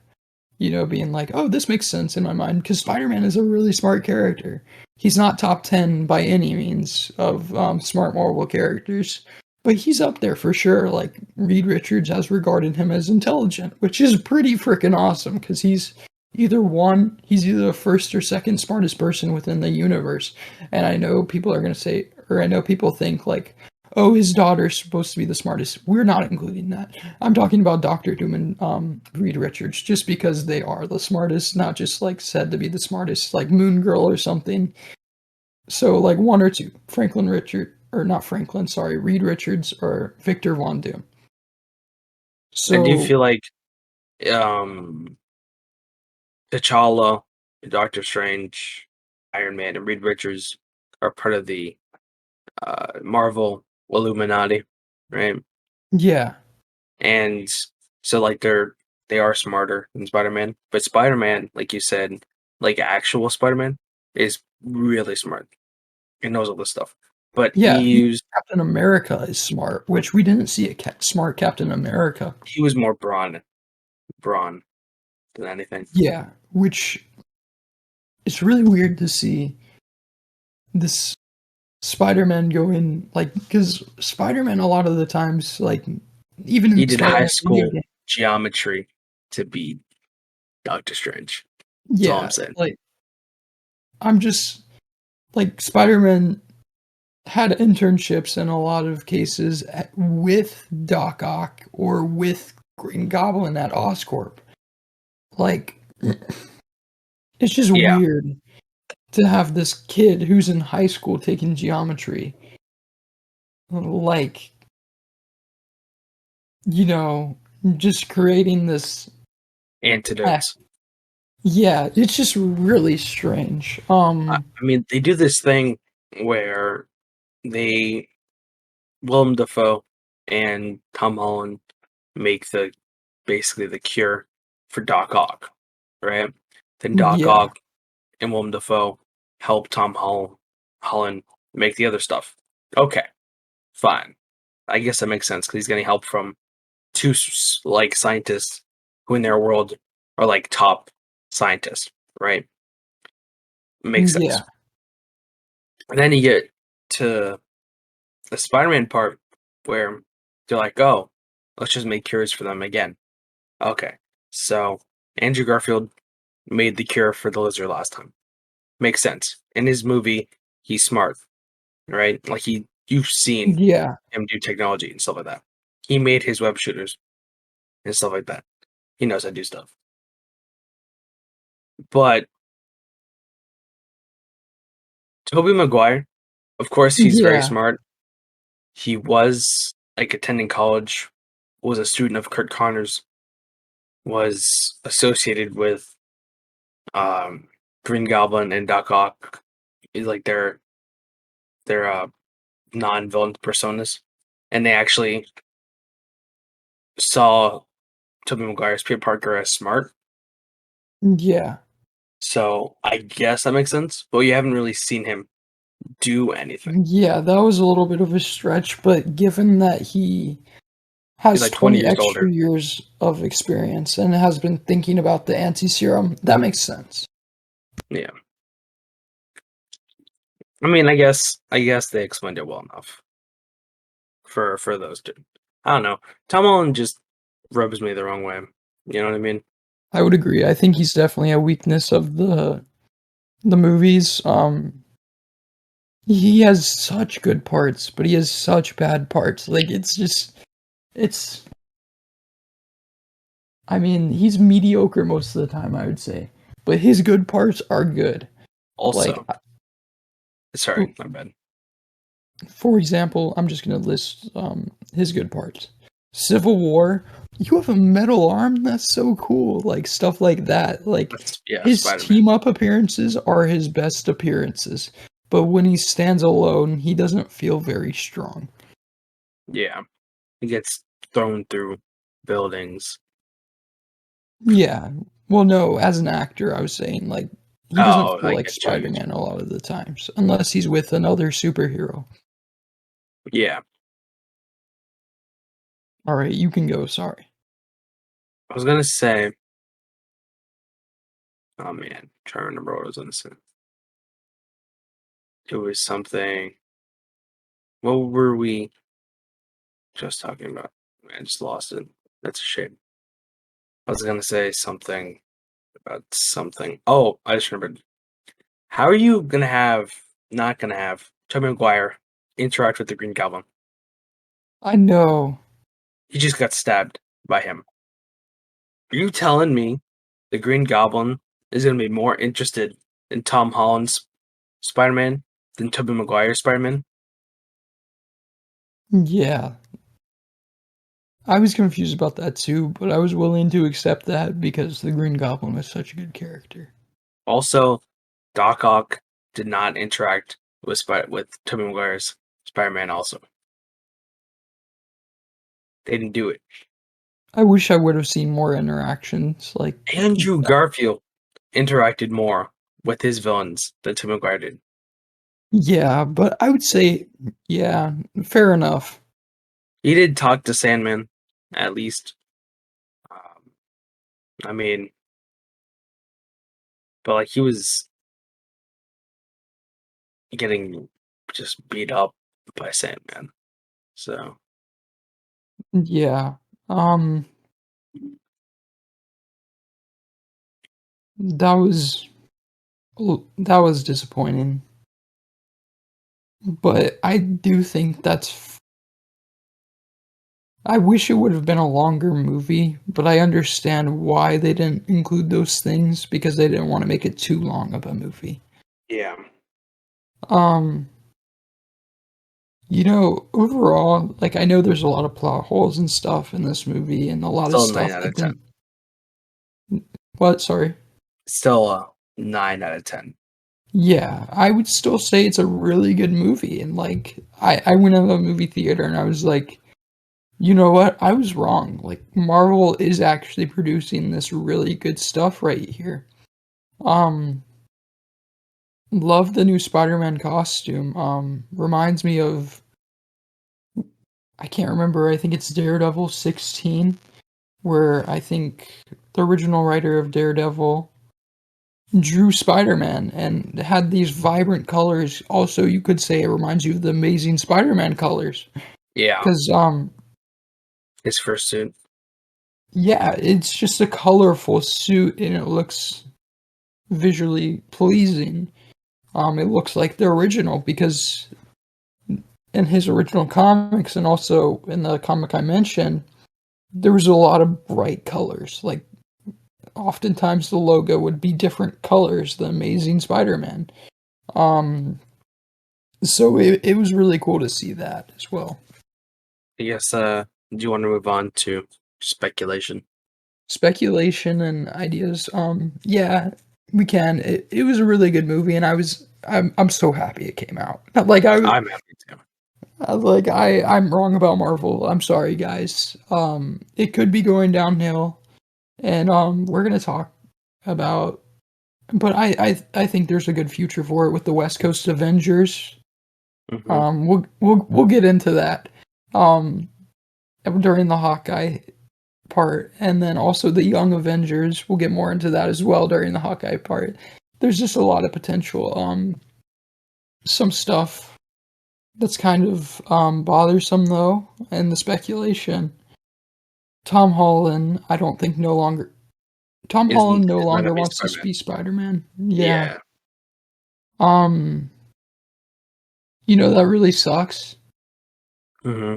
Being like, oh, this makes sense in my mind because Spider-Man is a really smart character. He's not top 10 by any means of smart Marvel characters, but he's up there for sure. Like, Reed Richards has regarded him as intelligent, which is pretty freaking awesome because he's either the first or second smartest person within the universe. And I know people are going to say, or I know people think, like, oh, his daughter's supposed to be the smartest. We're not including that. I'm talking about Doctor Doom and Reed Richards, just because they are the smartest, not just like said to be the smartest, like Moon Girl or something. So like one or two, Franklin Richard or not Franklin, sorry, Reed Richards or Victor Von Doom. I do So feel like um T'Challa, Doctor Strange, Iron Man, and Reed Richards are part of the Marvel Illuminati, right? yeah, And so like they are smarter than Spider-Man, but Spider-Man, like you said, like actual Spider-Man, is really smart. He knows all this stuff, but yeah. Captain America is smart, which we didn't see a smart Captain America. he was more brawn than anything. Yeah, which it's really weird to see this Spider-Man going like because Spider-Man a lot of the times like even in He the did high Spider-Man video school game, geometry to beat Doctor Strange. That's all I'm yeah, saying. like I'm just like Spider-Man had internships in a lot of cases with Doc Ock or with Green Goblin at Oscorp. Like it's just Yeah, weird to have this kid who's in high school taking geometry like you know just creating this antidotes. yeah, it's just really strange. I mean, they do this thing where they Willem Dafoe and Tom Holland make basically the cure for Doc Ock, right? Then Doc Yeah, Ock and Willem Dafoe help Holland make the other stuff. Okay, fine. I guess that makes sense because he's getting help from two like scientists who in their world are like top scientists, right? Makes sense. yeah, And then you get to the Spider-Man part where they're like, "Oh, let's just make cures for them again." Okay, so Andrew Garfield made the cure for the lizard last time. Makes sense. In his movie, he's smart, right? Like you've seen yeah, him do technology and stuff like that. He made his web shooters and stuff like that. He knows how to do stuff. But Tobey Maguire, of course, he's very yeah, smart. He was like attending college, was a student of Kurt Connor's, was associated with um, Green Goblin and Doc Ock. Is like their non-villain personas, and they actually saw Tobey Maguire's Peter Parker as smart, Yeah. So I guess that makes sense. But you haven't really seen him do anything. Yeah, that was a little bit of a stretch, but given that he He's has like 20 20 years older. extra years of experience and has been thinking about the anti-serum, that makes sense. Yeah. I mean, I guess they explained it well enough for those two. I don't know. Tom Holland just rubs me the wrong way. You know what I mean? I would agree. I think he's definitely a weakness of the movies. He has such good parts, but he has such bad parts. Like it's just it's I mean, he's mediocre most of the time, I would say. But his good parts are good. Like Also, sorry, my bad. for example, I'm just gonna list his good parts. Civil War, you have a metal arm? That's so cool. Like stuff like that. Like Yeah, his Spider Man. team up appearances are his best appearances. But when he stands alone, he doesn't feel very strong. Yeah, he gets thrown through buildings. Yeah. Well, no, as an actor, I was saying like he doesn't Oh, feel I like get you. I get Spider-Man a lot of the times, unless he's with another superhero. you. Yeah, All right, you can go. Sorry. I was gonna say. Oh man, trying to remember what I was gonna say. It was something. What were we just talking about? I just lost it. That's a shame. I was gonna say something about something. Oh, I just remembered. How are you not gonna have Tobey Maguire interact with the Green Goblin? I know. He just got stabbed by him. Are you telling me the Green Goblin is gonna be more interested in Tom Holland's Spider-Man than Tobey Maguire's Spider-Man? Yeah. I was confused about that too, but I was willing to accept that because the Green Goblin was such a good character. Also, Doc Ock did not interact with Tobey Maguire's Spider-Man. Also, they didn't do it. I wish I would have seen more interactions. Like, Andrew Garfield interacted more with his villains than Tobey Maguire did. yeah, but I would say, yeah, fair enough. He did talk to Sandman, at least. Um, I mean, but like he was getting just beat up by Sandman. So Yeah. Um, that was that was disappointing. But I do think I wish it would have been a longer movie, but I understand why they didn't include those things because they didn't want to make it too long of a movie. yeah, Um, overall, like I know there's a lot of plot holes and stuff in this movie and a lot of still a nine stuff out that of 10. didn't what, sorry. Still a 9 out of 10. Yeah, I would still say it's a really good movie and like I went to the movie theater and I was like, you know what? I was wrong. Like Marvel is actually producing this really good stuff right here. Um, love the new Spider-Man costume. Reminds me of I can't remember. I think it's Daredevil 16, where I think the original writer of Daredevil drew Spider-Man and had these vibrant colors. Also, you could say it reminds you of the Amazing Spider-Man colors. Yeah, Because his first suit. yeah, it's just a colorful suit and it looks visually pleasing. It looks like the original because in his original comics and also in the comic I mentioned, there was a lot of bright colors. Like oftentimes the logo would be different colors, the Amazing Spider-Man. Um, so it was really cool to see that as well. I guess. Do you want to move on to speculation? Speculation and ideas. Yeah, we can. It was a really good movie, and I'm so happy it came out. Like I'm happy to. I'm wrong about Marvel. I'm sorry, guys. It could be going downhill, and we're gonna talk about, but I think there's a good future for it with the West Coast Avengers. Hmm. We'll get into that um during the Hawkeye part, and then also the Young Avengers. We'll get more into that as well during the Hawkeye part. There's just a lot of potential. Some stuff that's kind of bothersome though, and the speculation. Tom Holland, I don't think no longer. Tom Isn't Holland no is not gonna longer be wants to Spider-Man. be Spider-Man. Yeah. Yeah. Um, that really sucks Hmm.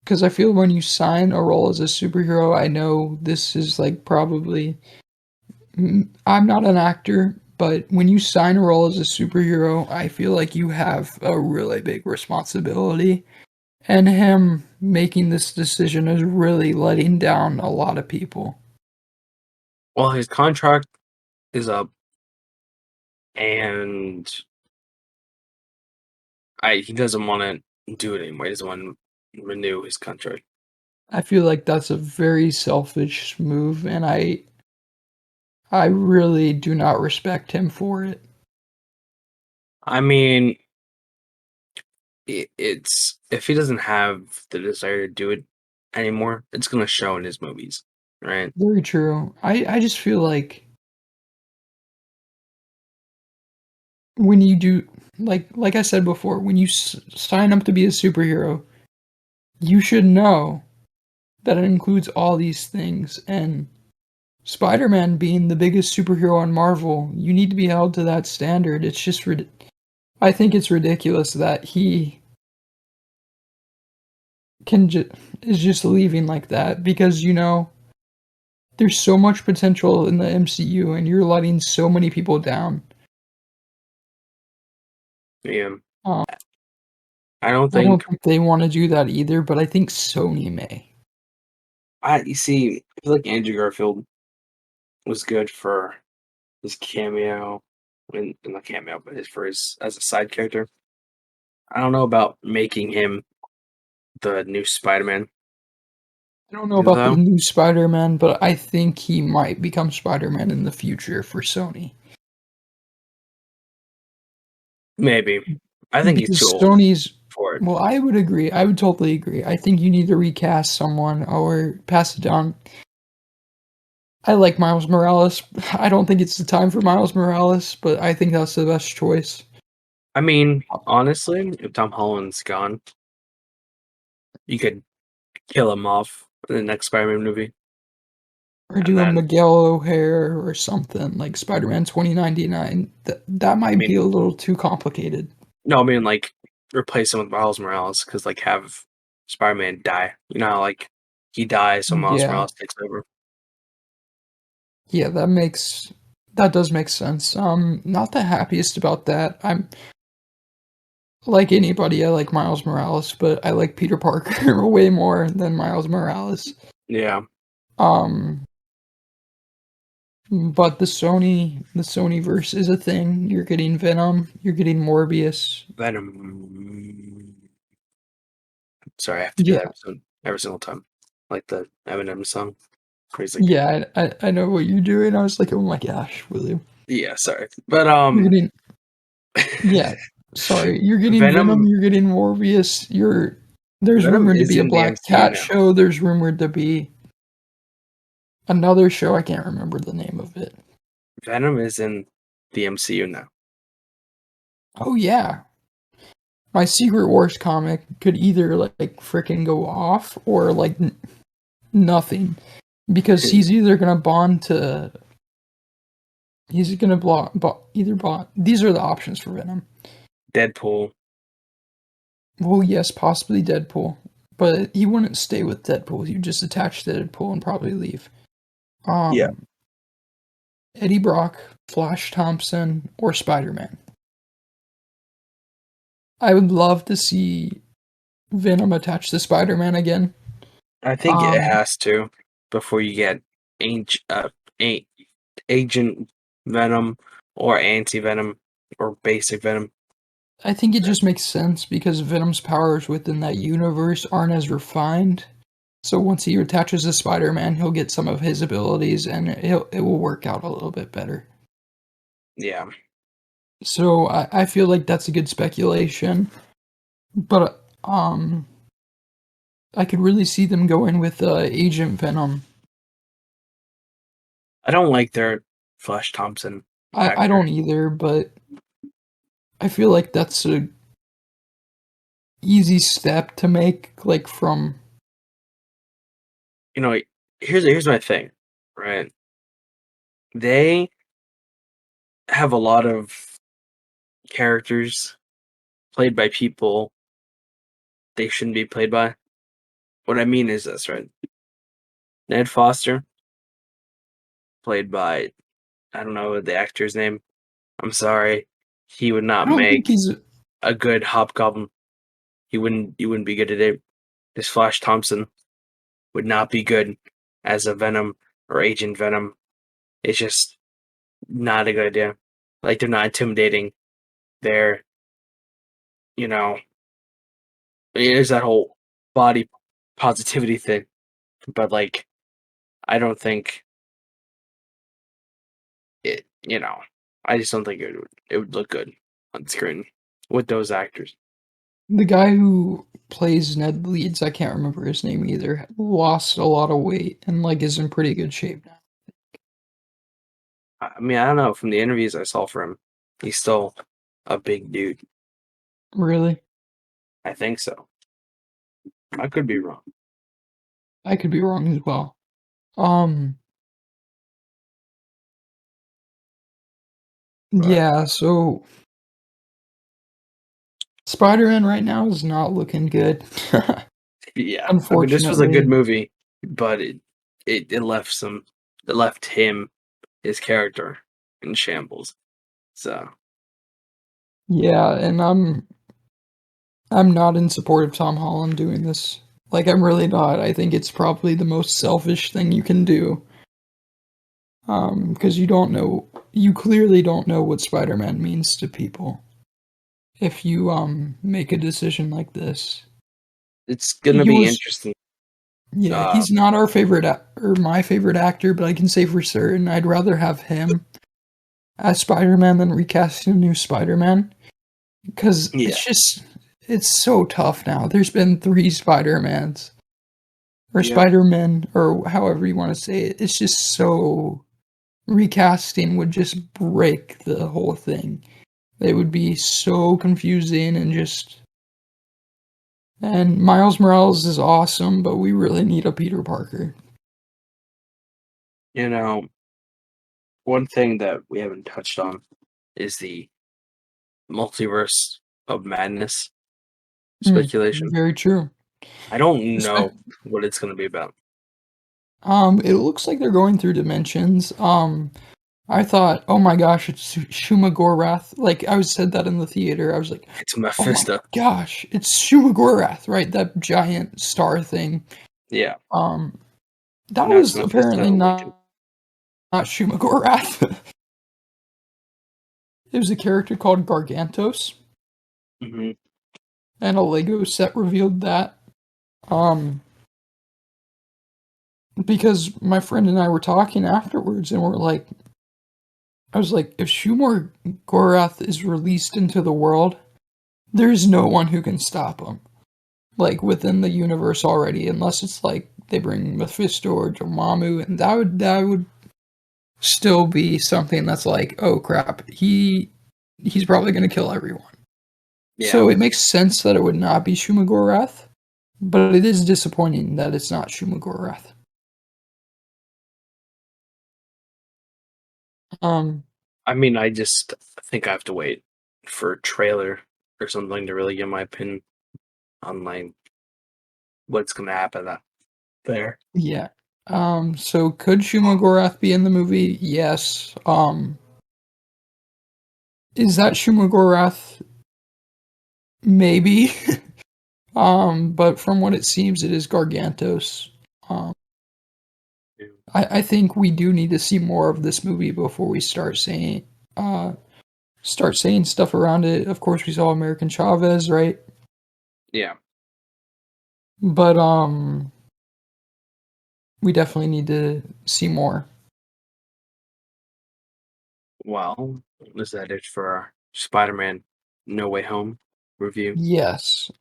because I feel when you sign a role as a superhero, I know this is like probably I'm not an actor, but when you sign a role as a superhero, I feel like you have a really big responsibility. And him making this decision is really letting down a lot of people. Well, his contract is up, and he doesn't want to do it anymore. He doesn't want to renew his contract. I feel like that's a very selfish move, and I really do not respect him for it. I mean, it's if he doesn't have the desire to do it anymore, it's gonna show in his movies, right? Very true. I just feel like when you do like I said before, when you sign up to be a superhero, you should know that it includes all these things. And Spider-Man being the biggest superhero in Marvel, you need to be held to that standard. It's just I think it's ridiculous that he can is just leaving like that because there's so much potential in the MCU and you're letting so many people down. Yeah, Um, I don't I don't think think they want to do that either, but I think Sony may. you see. I feel like Andrew Garfield was good for his cameo, in the cameo, but for his as a side character. I don't know about making him the new Spider-Man, I don't know about the though. new Spider-Man, but I think he might become Spider-Man in the future for Sony. Maybe. I think he's too Because old Sony's, for it. well, I would agree. I would totally agree. I think you need to recast someone or pass it down. I like Miles Morales. I don't think it's the time for Miles Morales, but I think that's the best choice. I mean, honestly, if Tom Holland's gone, you could kill him off in the next Spider-Man movie, Or and do a then Miguel O'Hare or something like Spider-Man 2099. That I might be mean, a little too complicated. no, I mean like replace him with Miles Morales because like have Spider-Man die. You know how like he dies, so Miles Yeah. Morales takes over. Yeah, that does make sense. Not the happiest about that. I'm like anybody, I like Miles Morales, but I like Peter Parker way more than Miles Morales. Yeah, Um, but the Sony verse is a thing. You're getting Venom, you're getting Morbius. Venom. Sorry, I have to do that Yeah, every single time, like the Eminem song. Where he's like, yeah, I know what you're doing. I was like, oh my gosh, William. yeah, sorry, but You're getting Yeah, sorry. You're getting Venom, Venom. you're getting Morbius, there's Venom rumored to is be a in the Black MCU Cat now. show, there's rumored to be another show, I can't remember the name of it. Venom is in the MCU now. Oh yeah. My Secret Wars comic could either like freaking go off or like nothing because he's gonna either bond. These are the options for Venom. Deadpool. Well, yes, possibly Deadpool, but he wouldn't stay with Deadpool. He'd just attach to Deadpool and probably leave. Yeah, Um, Eddie Brock, Flash Thompson, or Spider-Man. I would love to see Venom attached to Spider-Man again. I think it Um, has to before you get ancient, a- Agent Venom or Anti Venom or Basic Venom. I think it just makes sense because Venom's powers within that universe aren't as refined. So once he attaches to Spider-Man, he'll get some of his abilities, and it will work out a little bit better. Yeah. So I feel like that's a good speculation, but I could really see them going with Agent Venom. I don't like their Flash Thompson I actor. don't either, but I feel like that's a easy step to make, like from You know, here's my thing, right? They have a lot of characters played by people they shouldn't be played by. What I mean is this, right? Ned Foster, played by I don't know the actor's name. I'm sorry. He would I not don't think make he's a good Hobgoblin. He wouldn't be good at it. This Flash Thompson would not be good as a Venom or Agent Venom. It's just not a good idea. Like they're not intimidating. They're, you know, there's that whole body positivity thing. But like I don't think it, I just don't think it would look good on screen with those actors. the guy who plays Ned Leeds. I can't remember his name either. Lost a lot of weight and like is in pretty good shape now. I mean, I don't know. From the interviews I saw for him, he's still a big dude. Really, I think so. I could be wrong. I could be wrong as well. Um, But yeah. So Spider-Man right now is not looking good. yeah, I mean, this was a good Unfortunately. movie, but it left his character in shambles. So Yeah, and I'm not in support of Tom Holland doing this. Like I'm really not. I think it's probably the most selfish thing you can do. Because you clearly don't know what Spider-Man means to people if you make a decision like this. it's gonna He be was interesting. Yeah, Uh, he's not our favorite or my favorite actor, but I can say for certain I'd rather have him as Spider-Man than recasting a new Spider-Man because yeah, it's so tough now. There's been 3 Spider-Mans or yeah, Spider-Men or however you want to say it. It's just so recasting would just break the whole thing. It would be so confusing and Miles Morales is awesome, but we really need a Peter Parker. you know, one thing that we haven't touched on is the multiverse of madness speculation. Very true. I don't Espe know what it's gonna be about. It looks like they're going through dimensions. I thought, oh my gosh, it's Shumagorath. Like I was said that in the theater. I was like, It's oh my Mephisto. gosh, it's Shumagorath, right? That giant star thing. Yeah, Um, that now it's was Mephisto apparently Lincoln. not Shumagorath. It was a character called Gargantos, Hmm. and a Lego set revealed that. Um, because my friend and I were talking afterwards, and we're like, I was like, if Shumor Gorath is released into the world, there's no one who can stop him. Like within the universe already, unless it's like they bring Mephisto or Dormammu, and that would still be something that's like, oh crap, he's probably gonna kill everyone. Yeah, So it makes sense that it would not be Shumagorath, but it is disappointing that it's not Shumagorath. Um, I mean, I just think I have to wait for a trailer or something to really get my opinion on like what's gonna happen there. yeah. So could Shumagorath be in the movie? Yes. Is that Shumagorath? Maybe. But from what it seems, it is Gargantos. Um, I think we do need to see more of this movie before we uh start saying stuff around it. Of course, we saw American Chavez, right? Yeah, But we definitely need to see more. Well, is that it for our Spider-Man No Way Home review? Yes.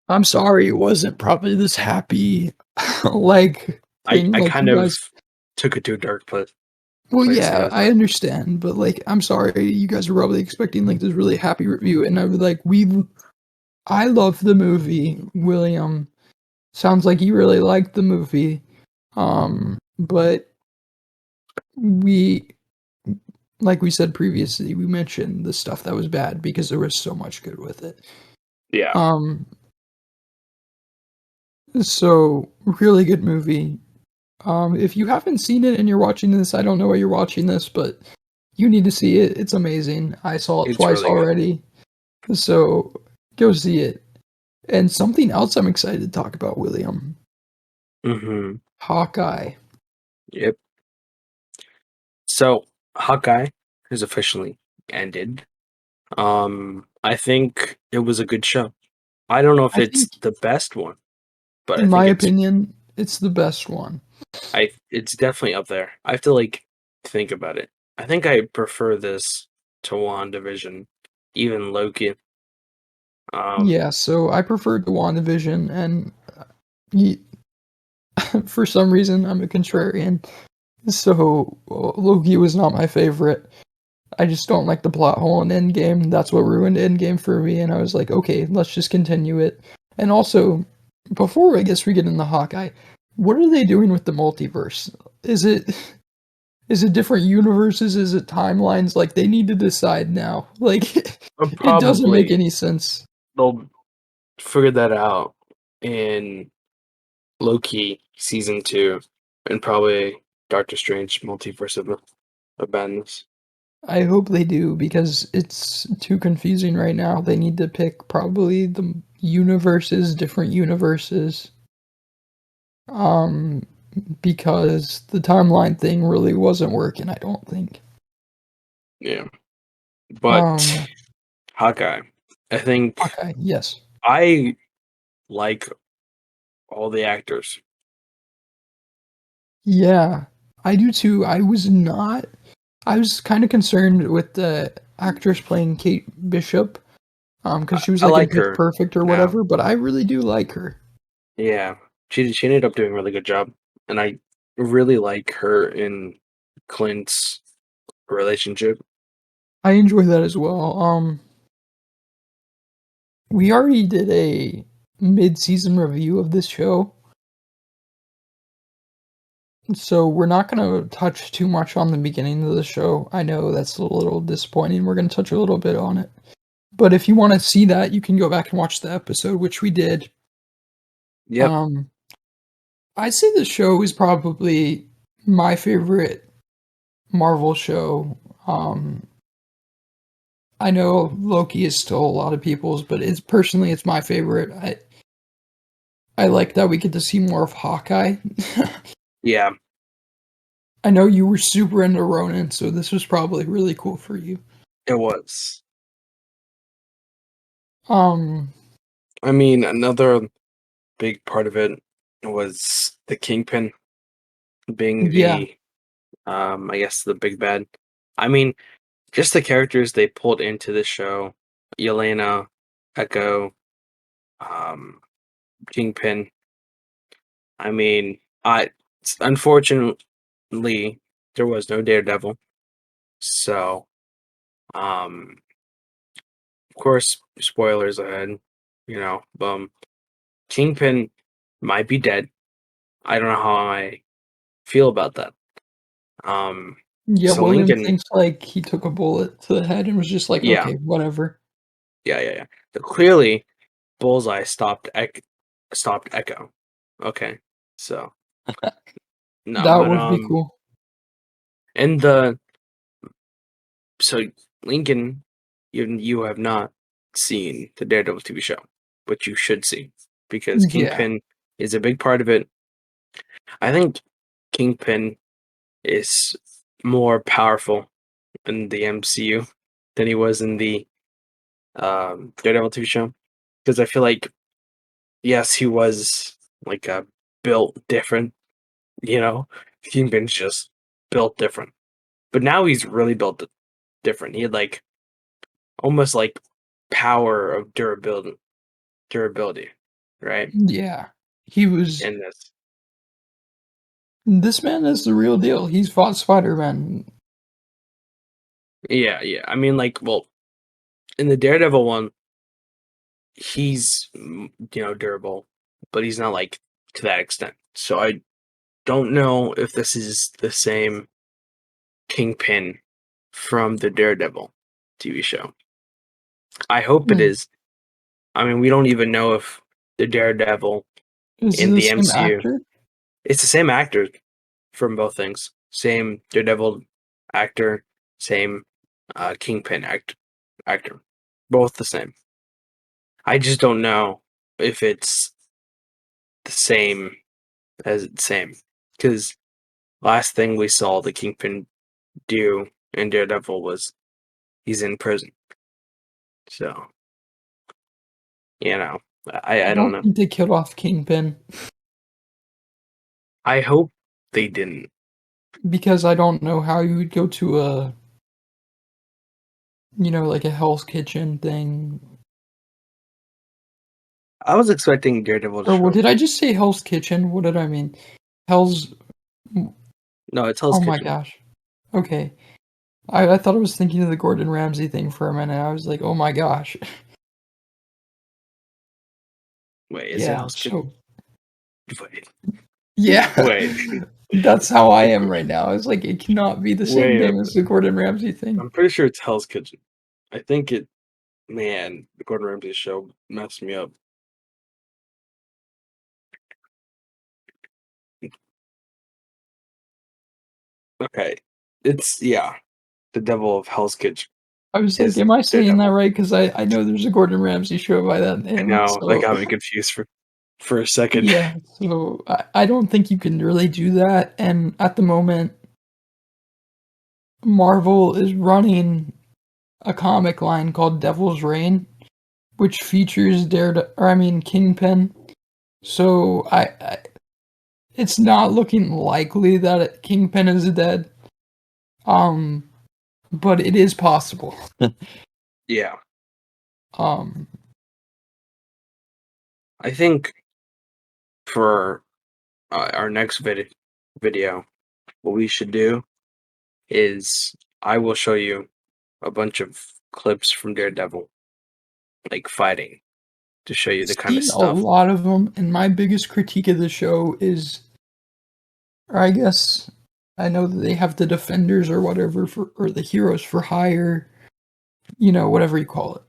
I'm sorry it wasn't probably this happy like I thing I like kind you of guys. took it to a dark Well, place yeah, because I understand, but like I'm sorry you guys were probably expecting like this really happy review, and I was like, I love the movie. William sounds like you really liked the movie. But we like we said previously, we mentioned the stuff that was bad because there was so much good with it. yeah, Um, so really good movie. If you haven't seen it and you're watching this, I don't know why you're watching this, but you need to see it. It's amazing. I saw it it's twice really good. already. So go see it. And something else I'm excited to talk about, William. Mm-hmm. Hawkeye. Yep. So Hawkeye has officially ended. I think it was a good show. I don't know if I it's think, the best one, but I in my think it's opinion, it's the best one. it's definitely up there. I have to think about it. I think I prefer this to WandaVision, even Loki. Um, Yeah, so I preferred the WandaVision, and y for some reason, I'm a contrarian. So Loki was not my favorite. I just don't like the plot hole in Endgame. That's what ruined Endgame for me. And I was like, okay, let's just continue it. And also, before I guess we get into Hawkeye, what are they doing with the multiverse? Is it is it different universes? Is it timelines? Like they need to decide now. Like but it doesn't make probably any sense. they'll figure that out in Loki season 2, and probably Doctor Strange Multiverse of Madness. I hope they do because it's too confusing right now. They need to pick probably the universes, different universes. Um, because the timeline thing really wasn't working, I don't think. Yeah, but Um, Hawkeye. I think okay, yes. I like all the actors. Yeah, I do too. I was kind of concerned with the actress playing Kate Bishop, because she was I like in like Pitch her Perfect or now. whatever, but I really do like her. Yeah, she ended up doing a really good job, and I really like her in Clint's relationship. I enjoy that as well. We already did a mid-season review of this show, so we're not gonna touch too much on the beginning of the show. I know that's a little disappointing. We're gonna touch a little bit on it. But if you want to see that, you can go back and watch the episode, which we did. Yep. Um, I'd say the show is probably my favorite Marvel show. Um, I know Loki is still a lot of people's, but it's my favorite. I like that we get to see more of Hawkeye. Yeah, I know you were super into Ronan, so this was probably really cool for you. it was. Um, I mean, another big part of it was the Kingpin being yeah, I guess the big bad. I mean, just the characters they pulled into the show, Yelena, Echo, um, Kingpin. I mean, I unfortunately there was no Daredevil, so um, of course, spoilers ahead. Kingpin might be dead. I don't know how I feel about that. Um, yeah. so William Lincoln, thinks like he took a bullet to the head and was just like, yeah, okay, whatever. yeah. So clearly, Bullseye stopped Echo. Okay, so no, That but would be cool. and the so Lincoln, you have not seen the Daredevil TV show, but you should see because Yeah, Kingpin is a big part of it. I think Kingpin is more powerful in the MCU than he was in the Daredevil TV show because I feel like yes, he was like built different. You know, Kingpin's just built different, but now he's really built different. He had like almost like power of durability, right? Yeah. He was In this, this man is the real deal. He's fought Spider-Man. yeah, yeah. I mean, like, well, in the Daredevil one, he's durable, but he's not like to that extent. So I don't know if this is the same Kingpin from the Daredevil TV show. I hope it Hmm. is. I mean, we don't even know if the Daredevil Is it in the the same MCU. actor? It's the same actor from both things. Same Daredevil actor, same Kingpin actor. Both the same. I just don't know if it's the same because last thing we saw the Kingpin do in Daredevil was he's in prison. So you know, I I don't don't know. think they killed off Kingpin I hope they didn't. because I don't know how you would go to like a Hell's Kitchen thing. I was expecting Daredevil to Or what show up. did I just say? Hell's Kitchen? What did I mean? Hell's. No, it's Hell's Oh my Kitchen. gosh. Okay. I thought I was thinking of the Gordon Ramsay thing for a minute. I was like, oh my gosh. Wait, is it Yeah. Hell's Kitchen? So Wait, yeah, wait, that's how I am right now. It's like it cannot be the same wait. thing as the Gordon Ramsay thing. I'm pretty sure it's Hell's Kitchen. I think it. Man, the Gordon Ramsay show messed me up. Okay, it's yeah, the Devil of Hell's Kitchen I was like, is am I saying that Daredevil. right? Because I know there's a Gordon Ramsay show by that I name. know that So got me confused for a second. yeah, so I don't think you can really do that. And at the moment, Marvel is running a comic line called Devil's Reign, which features Kingpin. So it's not looking likely that Kingpin is dead. Um, but it is possible. Yeah, Um, I think for our next video, what we should do is I will show you a bunch of clips from Daredevil, like fighting, to show you the kind of seen a stuff. lot of them, and my biggest critique of the show is, or I guess I know that they have the defenders or whatever or the heroes for hire, whatever you call it.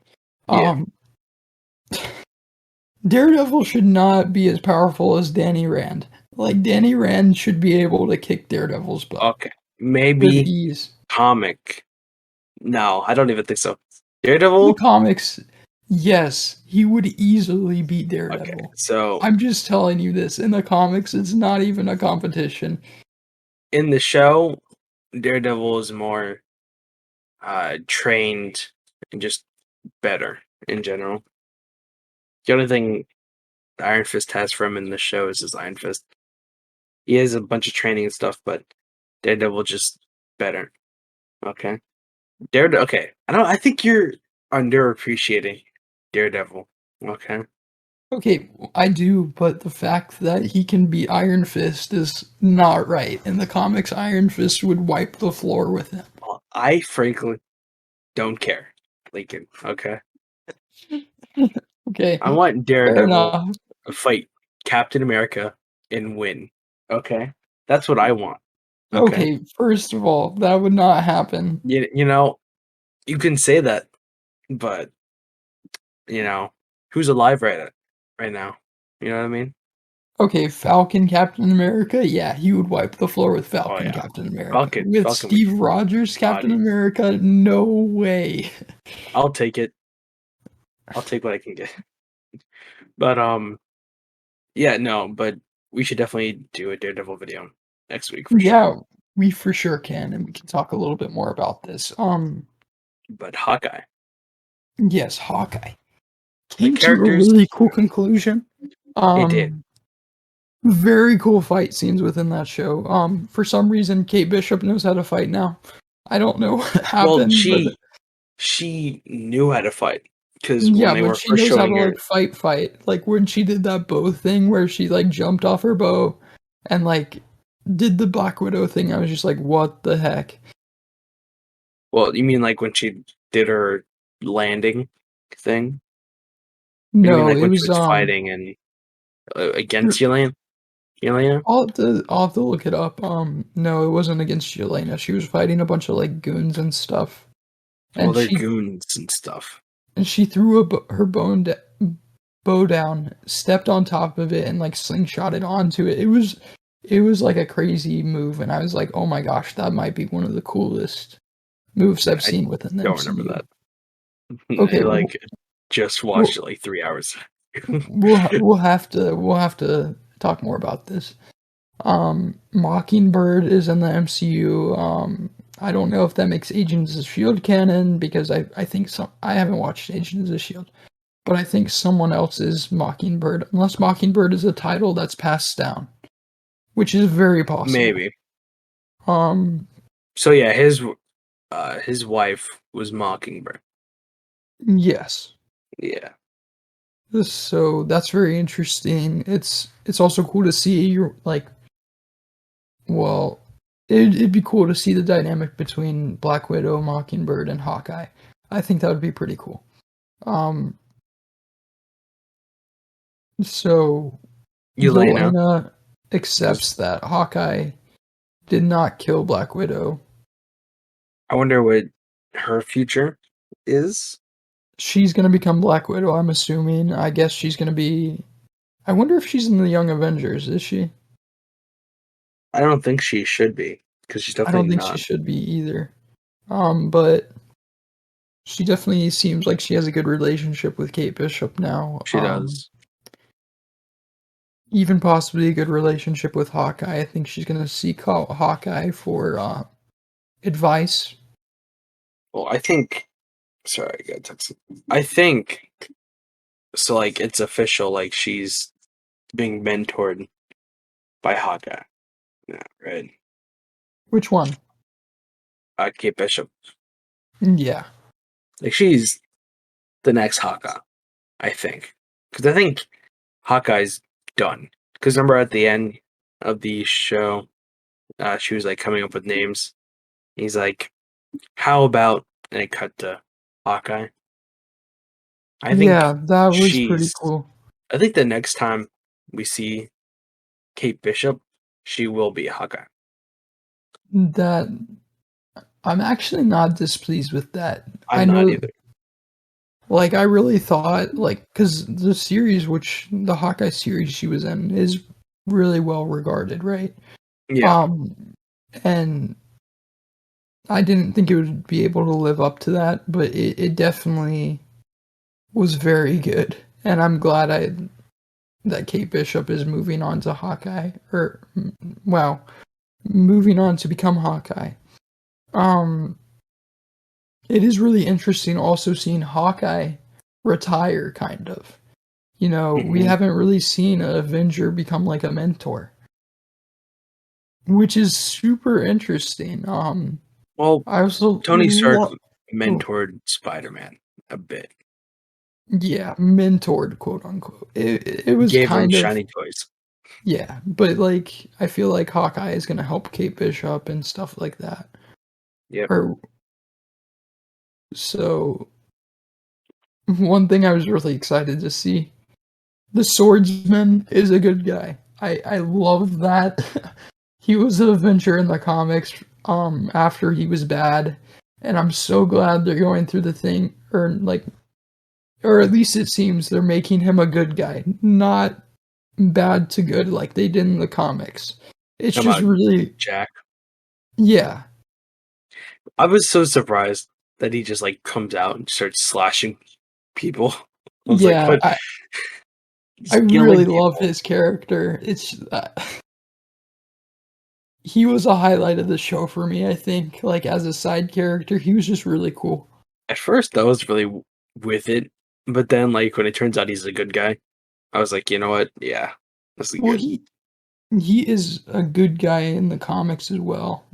Yeah. Um, Daredevil should not be as powerful as Danny Rand. Like Danny Rand should be able to kick Daredevil's butt Okay. with Maybe ease. comic. No, I don't even think so. In the Daredevil. comics, yes, he would easily beat Okay. Daredevil. So I'm just telling you this. In the comics, it's not even a competition. in the show, Daredevil is more trained and just better in general. The only thing Iron Fist has for him in the show is his Iron Fist. He has a bunch of training and stuff, but Daredevil just better. Okay. Daredevil. Okay. I think you're underappreciating Daredevil. Okay. Okay, I do, but the fact that he can beat Iron Fist is not right. In the comics, Iron Fist would wipe the floor with him. Well, I frankly don't care, Lincoln. Okay. Okay, I want fair Daredevil enough. to fight Captain America and win. Okay. That's what I want. Okay. Okay, first of all, that would not happen. You know, you can say that, but you know, who's alive right now? You know what I mean? Okay, Falcon Captain America, yeah, he would wipe the floor with Oh Falcon yeah. Captain America. Falcon With Falcon would Steve Rogers Captain body. America, no way. I'll take it. I'll take what I can get. But yeah, no, but we should definitely do a Daredevil video next week for sure. Yeah, we for sure can, and we can talk a little bit more about this. But Hawkeye, Yes, Hawkeye the came to a characters, really cool conclusion. it did. Um, Very cool fight scenes within that show. For some reason, Kate Bishop knows how to fight now. I don't know what Well, happened, but she knew how to fight because when yeah, they but were she first knows how to showing her, like fight. Like when she did that bow thing where she like jumped off her bow and like did the Black Widow thing. I was just like, what the heck? well, you mean like when she did her landing thing? Or you mean No, like it when she was was fighting and against her- Yelena? Yelena? I'll have to look it up. No, it wasn't against Yelena. She was fighting a bunch of like goons and stuff, Well, and they're she goons and stuff. and she threw her bow down, stepped on top of it, and like slingshotted onto it. It was like a crazy move, and I was like, oh my gosh, that might be one of the coolest moves I've I seen within the don't remember MCU. that. I Okay, like just watched we'll it like 3 hours. we'll have to talk more about this. Mockingbird is in the MCU. I don't know if that makes Agents of Shield canon because I think I haven't watched Agents of Shield, but I think someone else is Mockingbird, unless Mockingbird is a title that's passed down, which is very possible. Maybe. Um, So yeah, his wife was Mockingbird. yes. Yeah. So that's very interesting. It's also cool to see your like well, it'd be cool to see the dynamic between Black Widow, Mockingbird, and Hawkeye. I think that would be pretty cool. Um, so Yelena Yelena is. accepts that Hawkeye did not kill Black Widow. I wonder what her future is. She's gonna become Black Widow, I'm assuming. I guess she's gonna be. I wonder if she's in the Young Avengers. Is she? I don't think she should be because she's I don't definitely think she not. should be either. But she definitely seems like she has a good relationship with Kate Bishop now. She does. Even possibly a good relationship with Hawkeye. I think she's gonna seek out Hawkeye for advice. Well, I think. Sorry, I got text. I think so. Like it's official. Like she's being mentored by Hawkeye. Yeah, right. Which one? Kate Bishop. Yeah. Like she's the next Hawkeye. I think because I think Hawkeye's done. Because remember at the end of the show, she was like coming up with names. He's like, "How about?" And it cut to Hawkeye. I Yeah, think that was pretty she's. cool. I think the next time we see Kate Bishop, she will be Hawkeye. That I'm actually not displeased with that. I I'm not know either. like I really thought like cuz the series which the Hawkeye series she was in is really well regarded, right? Yeah. Um and I didn't think it would be able to live up to that, but it definitely was very good. And I'm glad I that Kate Bishop is moving on to Hawkeye or wow, moving on to become Hawkeye. Um it is really interesting also seeing Hawkeye retire kind of. You know, we Hmm. haven't really seen an Avenger become like a mentor, which is super interesting. Well, I also Tony Stark love oh, mentored Spider-Man a bit. yeah, mentored quote unquote. It was Gave him kind of shiny toys. yeah, but like I feel like Hawkeye is gonna help Kate Bishop and stuff like that. Yep. Or so one thing I was really excited to see. The swordsman is a good guy. I love that. He was an Avenger in the comics after he was bad. And I'm so glad they're going through the thing or at least it seems they're making him a good guy, not bad to good like they did in the comics. It's Talking just about really Jack. yeah. I was so surprised that he just like comes out and starts slashing people. I was like, Yeah, what? I He's really killing love people. his character. It's he was a highlight of the show for me, I think. Like as a side character, he was just really cool. At first, I was really with it, but then like when it turns out he's a good guy, I was like, you know what? Yeah, this is Well, good. he is a good guy in the comics as well.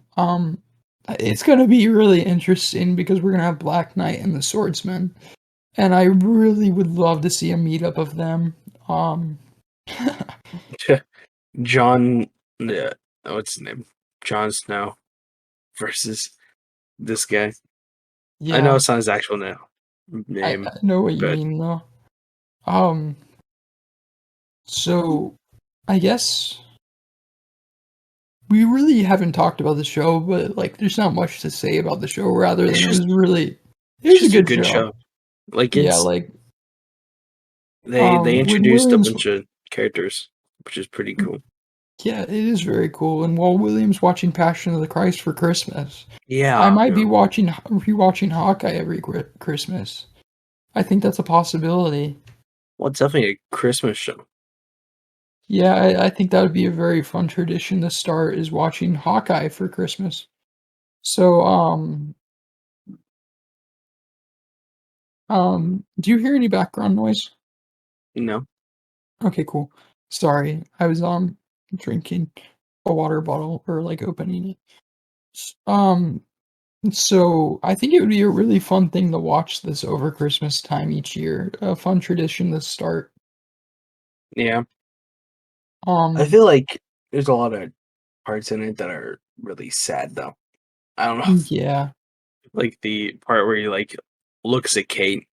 It's gonna be really interesting because we're gonna have Black Knight and the Swordsman, and I really would love to see a meetup of them. Um, John, yeah, what's his name? Jon Snow versus this guy. I know yeah, it's not his actual I name, know what you but mean though. Um, so I guess we really haven't talked about the show, but like, there's not much to say about the show. Rather it's than just it it's was a just a good good show. show. Like Yeah, it's like they when introduced a Williams, bunch of characters, which is pretty cool. yeah, it is very cool. And while Williams watching Passion of the Christ for Christmas, I Yeah, might be yeah. rewatching Hawkeye every Christmas. I think that's a possibility. Well, it's definitely a Christmas show. Yeah, I think that would be a very fun tradition to start is watching Hawkeye for Christmas. So, do you hear any background noise? You know? Okay, cool. Sorry, I was drinking a water bottle or like opening it. So I think it would be a really fun thing to watch this over Christmas time each year. A fun tradition to start. Yeah. I Um, feel like there's a lot of parts in it that are really sad though. I don't know. yeah, Like the part where he like looks at Kate,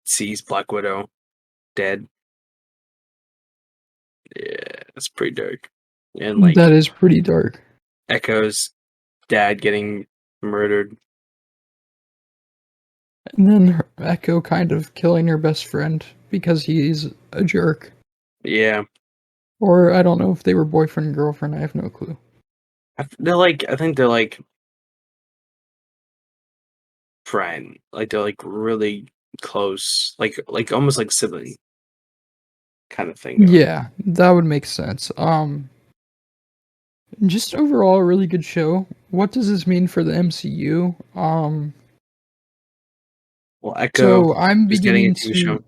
sees Black Widow dead. Yeah, it's pretty dark. And that like is pretty dark. Echo's dad getting murdered. And then Echo kind of killing her best friend because he's a jerk. Yeah. Or I don't know if they were boyfriend and girlfriend. I have no clue. They're like I think they're like friend. Like they're like really close. Like almost like sibling kind of thing going. Yeah, that would make sense. Just overall a really good show. What does this mean for the MCU? Well, Echo So I'm is getting a beginning TV to show.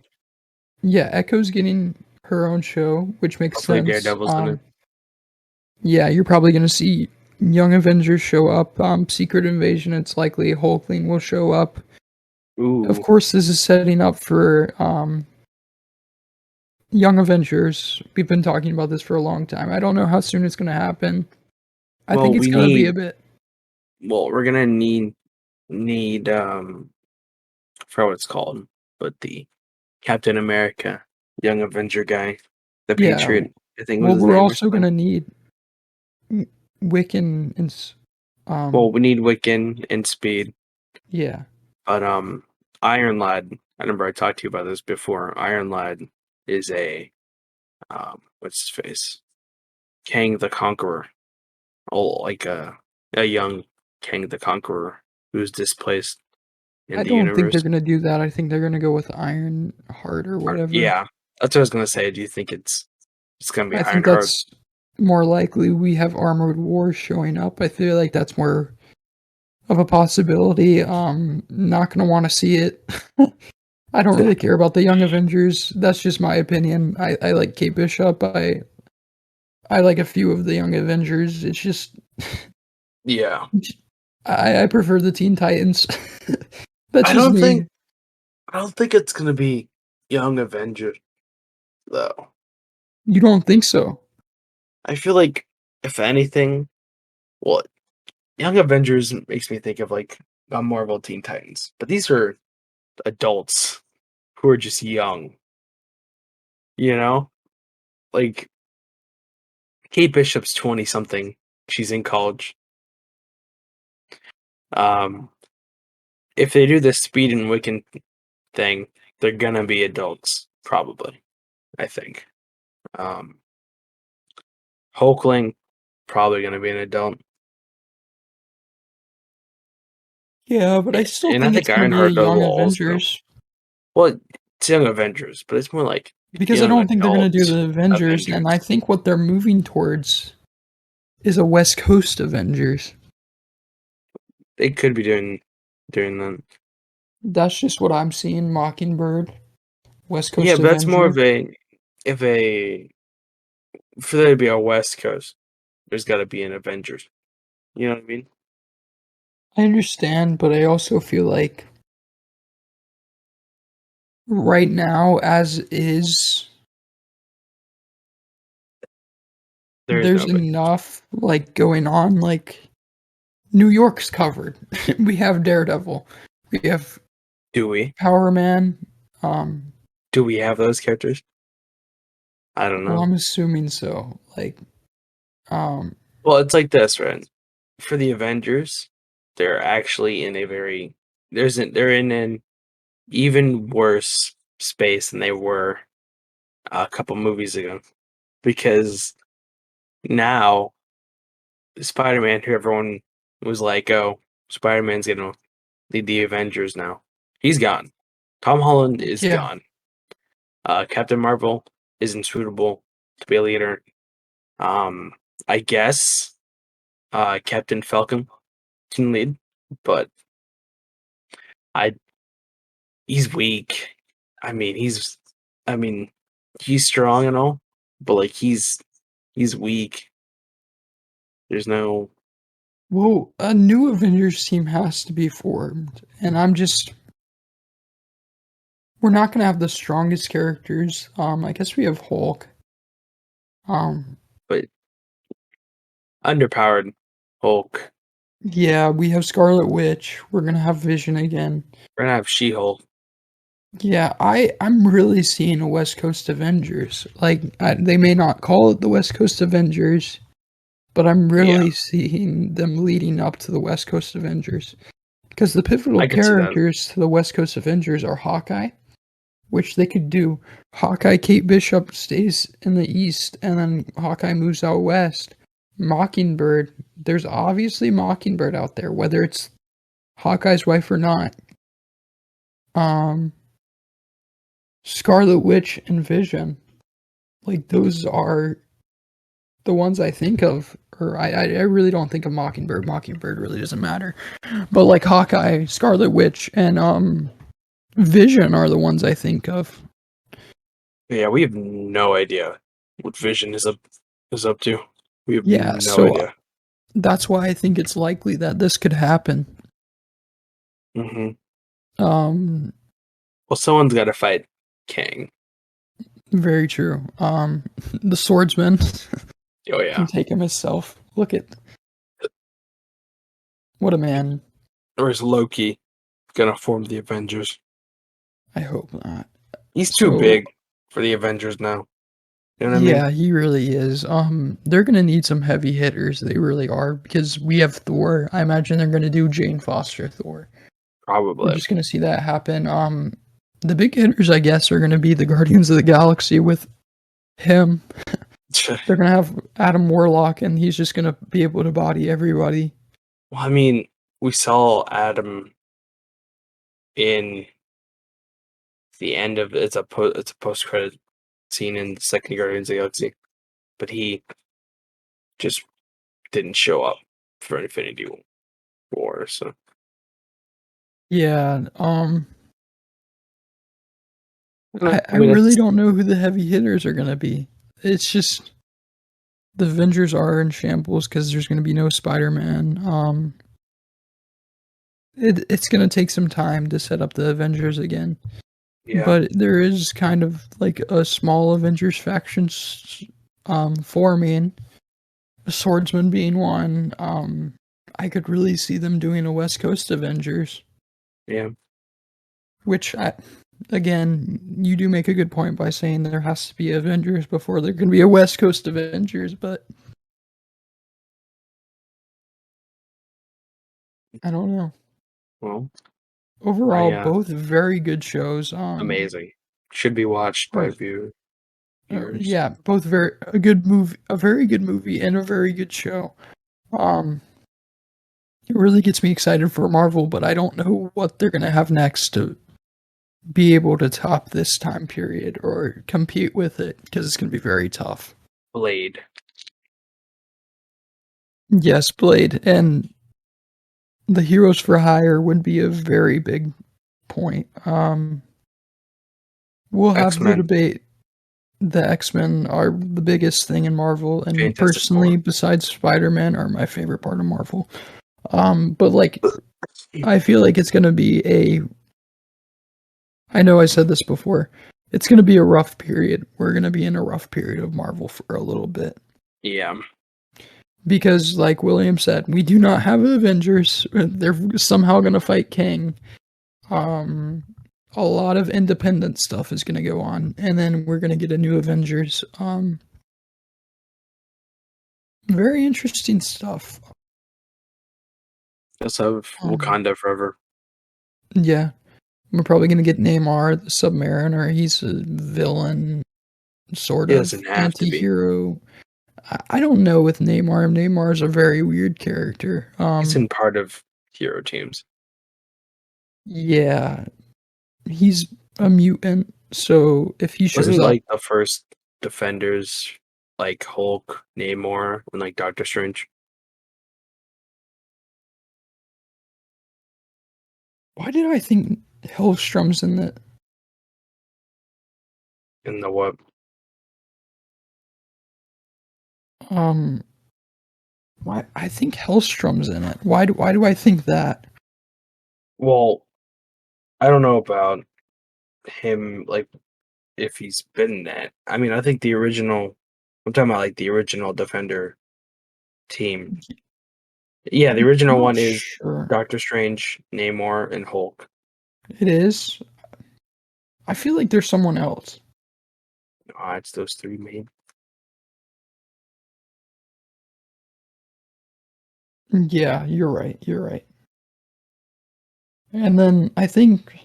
yeah, Echo's getting her own show, which makes Hopefully sense. Daredevil's in it. Yeah, you're probably gonna see Young Avengers show up. Secret Invasion. It's likely Hulkling will show up. Of Ooh. course, this is setting up for Young Avengers. We've been talking about this for a long time. I don't know how soon it's gonna happen. I think Well, it's we gonna be a need bit. we're gonna need I forgot what it's called, but the Captain America, Young Avenger guy, the Yeah. Patriot, I think was Well, his we're name or also something. gonna need Wiccan and Well, we need Wiccan and Speed, yeah. but Iron Lad. I remember I talked to you about this before. Iron Lad is a what's his face? Kang the Conqueror. Oh, like a young Kang the Conqueror who's displaced in I the don't think they're universe. gonna do that. I think they're gonna go with Iron Heart or whatever. Yeah, that's what I was gonna say. Do you think it's gonna be I think Ironheart? that's more likely. We have Armored Wars showing up. I feel like that's more of a possibility. Not gonna want to see it. I don't really care about the Young Avengers. That's just my opinion. I like Kate Bishop. I like a few of the Young Avengers. It's just Yeah, I prefer the Teen Titans. That's I just don't think me. I don't think it's gonna be Young Avenger though. You don't think so? I feel like if anything, well, Young Avengers makes me think of like a Marvel Teen Titans, but these are adults who are just young. You know, like Kate Bishop's 20 something. She's in college. Um, if they do this Speed and Wiccan thing, they're gonna be adults, probably. I think. Um, Hulkling, probably gonna be an adult, Yeah, but I still and I think think it's gonna be a Ironheart will Young also. Avengers Well, it's Young Avengers, but it's more like because I young don't think they're gonna adult do the Avengers, and I Avengers. think what they're moving towards is a West Coast Avengers. They could be doing them. That's just what I'm seeing. Mockingbird, West Yeah, Coast but that's more Avenger. of a if a for there to be a West Coast. there's got to be an Avengers. You know what I mean? I understand, but I also feel like right now, as is, There is no there's Avengers. enough like going on. Like New York's covered. We have Daredevil. We have Do we? Power Man. Um, Do we have those characters? I don't well, know. I'm assuming so. Like, um, Well, it's like this, right? For the Avengers, they're actually in a very they're in an even worse space than they were a couple movies ago because now Spider-Man, who everyone was like, "Oh, Spider-Man's gonna lead the Avengers now," he's gone. Tom Holland is yeah, gone. Captain Marvel isn't suitable to be a leader. Um, I guess Captain Falcon can lead, but I he's weak. I mean, I mean, he's strong and all, but like he's weak. There's no well, a new Avengers team has to be formed, and we're not gonna have the strongest characters. I guess we have Hulk. Um, but underpowered Hulk. yeah, we have Scarlet Witch. We're gonna have Vision again. We're gonna have She-Hulk. Yeah, I'm really seeing a West Coast Avengers. Like they may not call it the West Coast Avengers, but I'm Yeah, really seeing them leading up to the West Coast Avengers. Because the pivotal I could see that. characters to the West Coast Avengers are Hawkeye, which they could do. Hawkeye, Kate Bishop stays in the East, and then Hawkeye moves out West. Mockingbird, there's obviously Mockingbird out there, whether it's Hawkeye's wife or not. Um, Scarlet Witch and Vision, like those are the ones I think of. Or I really don't think of Mockingbird. Mockingbird really doesn't matter. But like Hawkeye, Scarlet Witch, and Vision are the ones I think of. Yeah, we have no idea what Vision is up to. We have Yeah, no so idea. that's why I think it's likely that this could happen. Hmm. Um, Well, someone's got to fight Kang. very true. The swordsman Oh can yeah, take him himself. Look at what a man. or is Loki gonna form the Avengers? I hope not. He's too So big for the Avengers now. You know what I mean? yeah, he really is. They're gonna need some heavy hitters. They really are because we have Thor. I imagine they're gonna do Jane Foster Thor. We're Probably. just gonna see that happen. The big hitters, I guess, are gonna be the Guardians of the Galaxy with him. They're gonna have Adam Warlock, and he's just gonna be able to body everybody. Well, I mean, we saw Adam in the end of it's a post credit scene in the second Guardians of the Galaxy, but he just didn't show up for Infinity War. So Yeah. I mean, really it's don't know who the heavy hitters are gonna be. It's just the Avengers are in shambles because there's gonna be no Spider-Man. It's gonna take some time to set up the Avengers again. yeah, But there is kind of like a small Avengers faction forming, the Swordsman being one. I could really see them doing a West Coast Avengers, yeah. which again, you do make a good point by saying there has to be Avengers before there can be a West Coast Avengers, but I don't know. Well, I Overall, both very good shows. amazing. Should be watched by Or, viewers. yeah, both a good movie, a very good movie, and a very good show. Um, It really gets me excited for Marvel, but I don't know what they're gonna have next to be able to top this time period or compete with it because it's gonna be very tough. Blade. Yes, Blade and the Heroes for Hire would be a very big point. We'll have the X-Men. debate. the X-Men are the biggest thing in Marvel, and Fantastic personally, Four. besides Spider-Man, are my favorite part of Marvel. But like, I feel like it's gonna be a. I know I said this before. It's gonna be a rough period. We're gonna be in a rough period of Marvel for a little bit Yeah, because, like William said, we do not have Avengers. They're somehow gonna fight King. Um, a lot of independent stuff is gonna go on, and then we're gonna get a new Avengers. Very interesting stuff. let's have Um, Wakanda forever. yeah, we're probably gonna get Namor, the Submariner. He's a villain, sort It of doesn't have to be. anti-hero. I don't know with Neymar. Neymar's a very weird character. He's in part of hero teams. Yeah, he's a mutant, so if he Wasn't shows he up, like the first Defenders, like Hulk, Namor, and like Doctor Strange? why did I think Hellstrom's in that? In the what? Um, why I think Hellstrom's in it. Why do I think that? Well, I don't know about him, like if he's been in that. I mean, I think the original. I'm talking about like the original Defender team. Yeah, the I'm original not one is sure. Doctor Strange, Namor, and Hulk. It is. I feel like there's someone else. It's those three main. Yeah, you're right. You're right. And then I think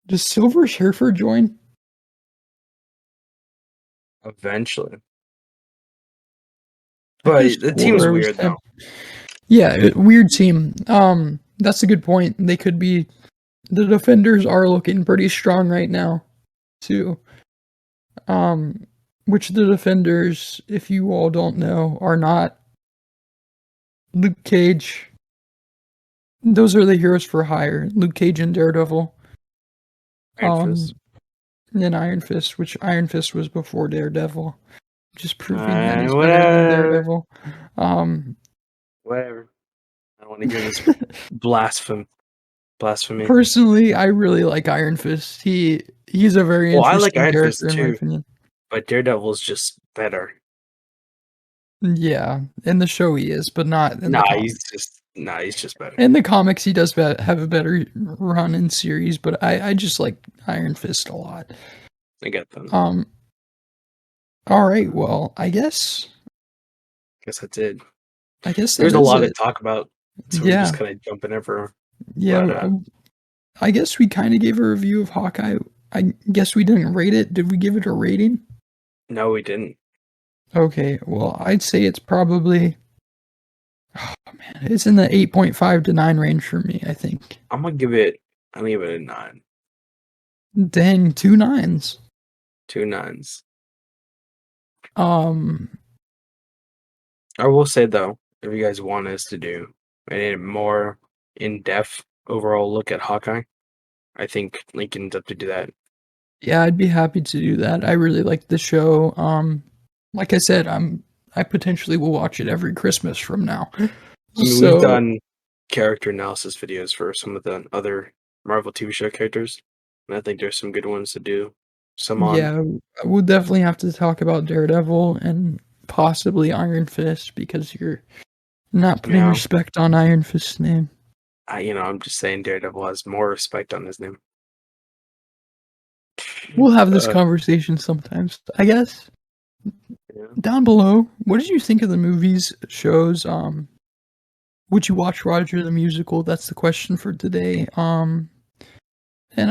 does Silver Surfer join? Eventually. I could have But the team's swore it was weird him. though. Yeah, weird team. That's a good point. They could be the defenders are looking pretty strong right now, too. Um, which the defenders, if you all don't know, are not Luke Cage. Those are the heroes for hire. Luke Cage and Daredevil. Iron Fist. And then Iron Fist, which Iron Fist was before Daredevil, just proving that he's better than Whatever. Daredevil. Um, Whatever. I don't want to hear this blasphemy. personally, I really like Iron Fist. He's a very Well, I like interesting Iron character Fist in my too, opinion. but Daredevil's just better. Yeah, in the show he is, but not in the comics. He's just better. In the comics, he does have a better run in series, but I just like Iron Fist a lot. I get them. All right. Well, I guess Guess that's it. that There's a is lot to it. talk about, so we're just Yeah, kind of jumping everywhere. yeah. But I guess we kind of gave a review of Hawkeye. I guess we didn't rate it. Did we give it a rating? no, we didn't. Okay. Well, I'd say it's probably. Oh man, it's in the 8.5 to 9 range for me. I think. I'm gonna give it a 9. Dang, 2 9s. 2 9s. Um, I will say though, if you guys want us to do a more in-depth overall look at Hawkeye, I think Lincoln's up to do that. Yeah, I'd be happy to do that. I really like the show. Like I said, I potentially will watch it every Christmas from now. I mean, we've So done character analysis videos for some of the other Marvel TV show characters, and I think there's some good ones to do some on. yeah, we'll definitely have to talk about Daredevil and possibly Iron Fist because you're not putting Yeah, respect on Iron Fist's name. I'm just saying Daredevil has more respect on his name. We'll have this Uh, conversation sometimes. I guess yeah. down below, what did you think of the movies, shows? Would you watch Roger the Musical? That's the question for today. And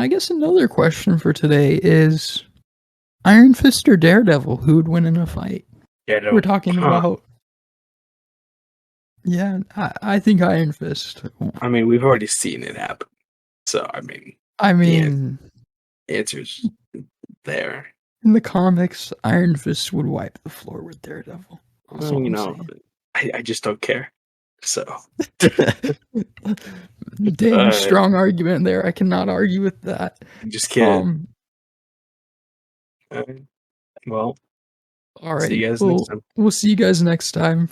I guess another question for today is Iron Fist or Daredevil? Who would win in a fight? We're Daredevil. talking about. Yeah, I think Iron Fist. I mean, we've already seen it happen, so I mean, I the mean, answer's there. in the comics, Iron Fist would wipe the floor with Daredevil. That's Well, all I'm saying. I just don't care. So Dang, Uh, strong argument there. I cannot argue with that. just can't. Um, Uh, well, see alrighty. you guys next Well, time. we'll see you guys next time.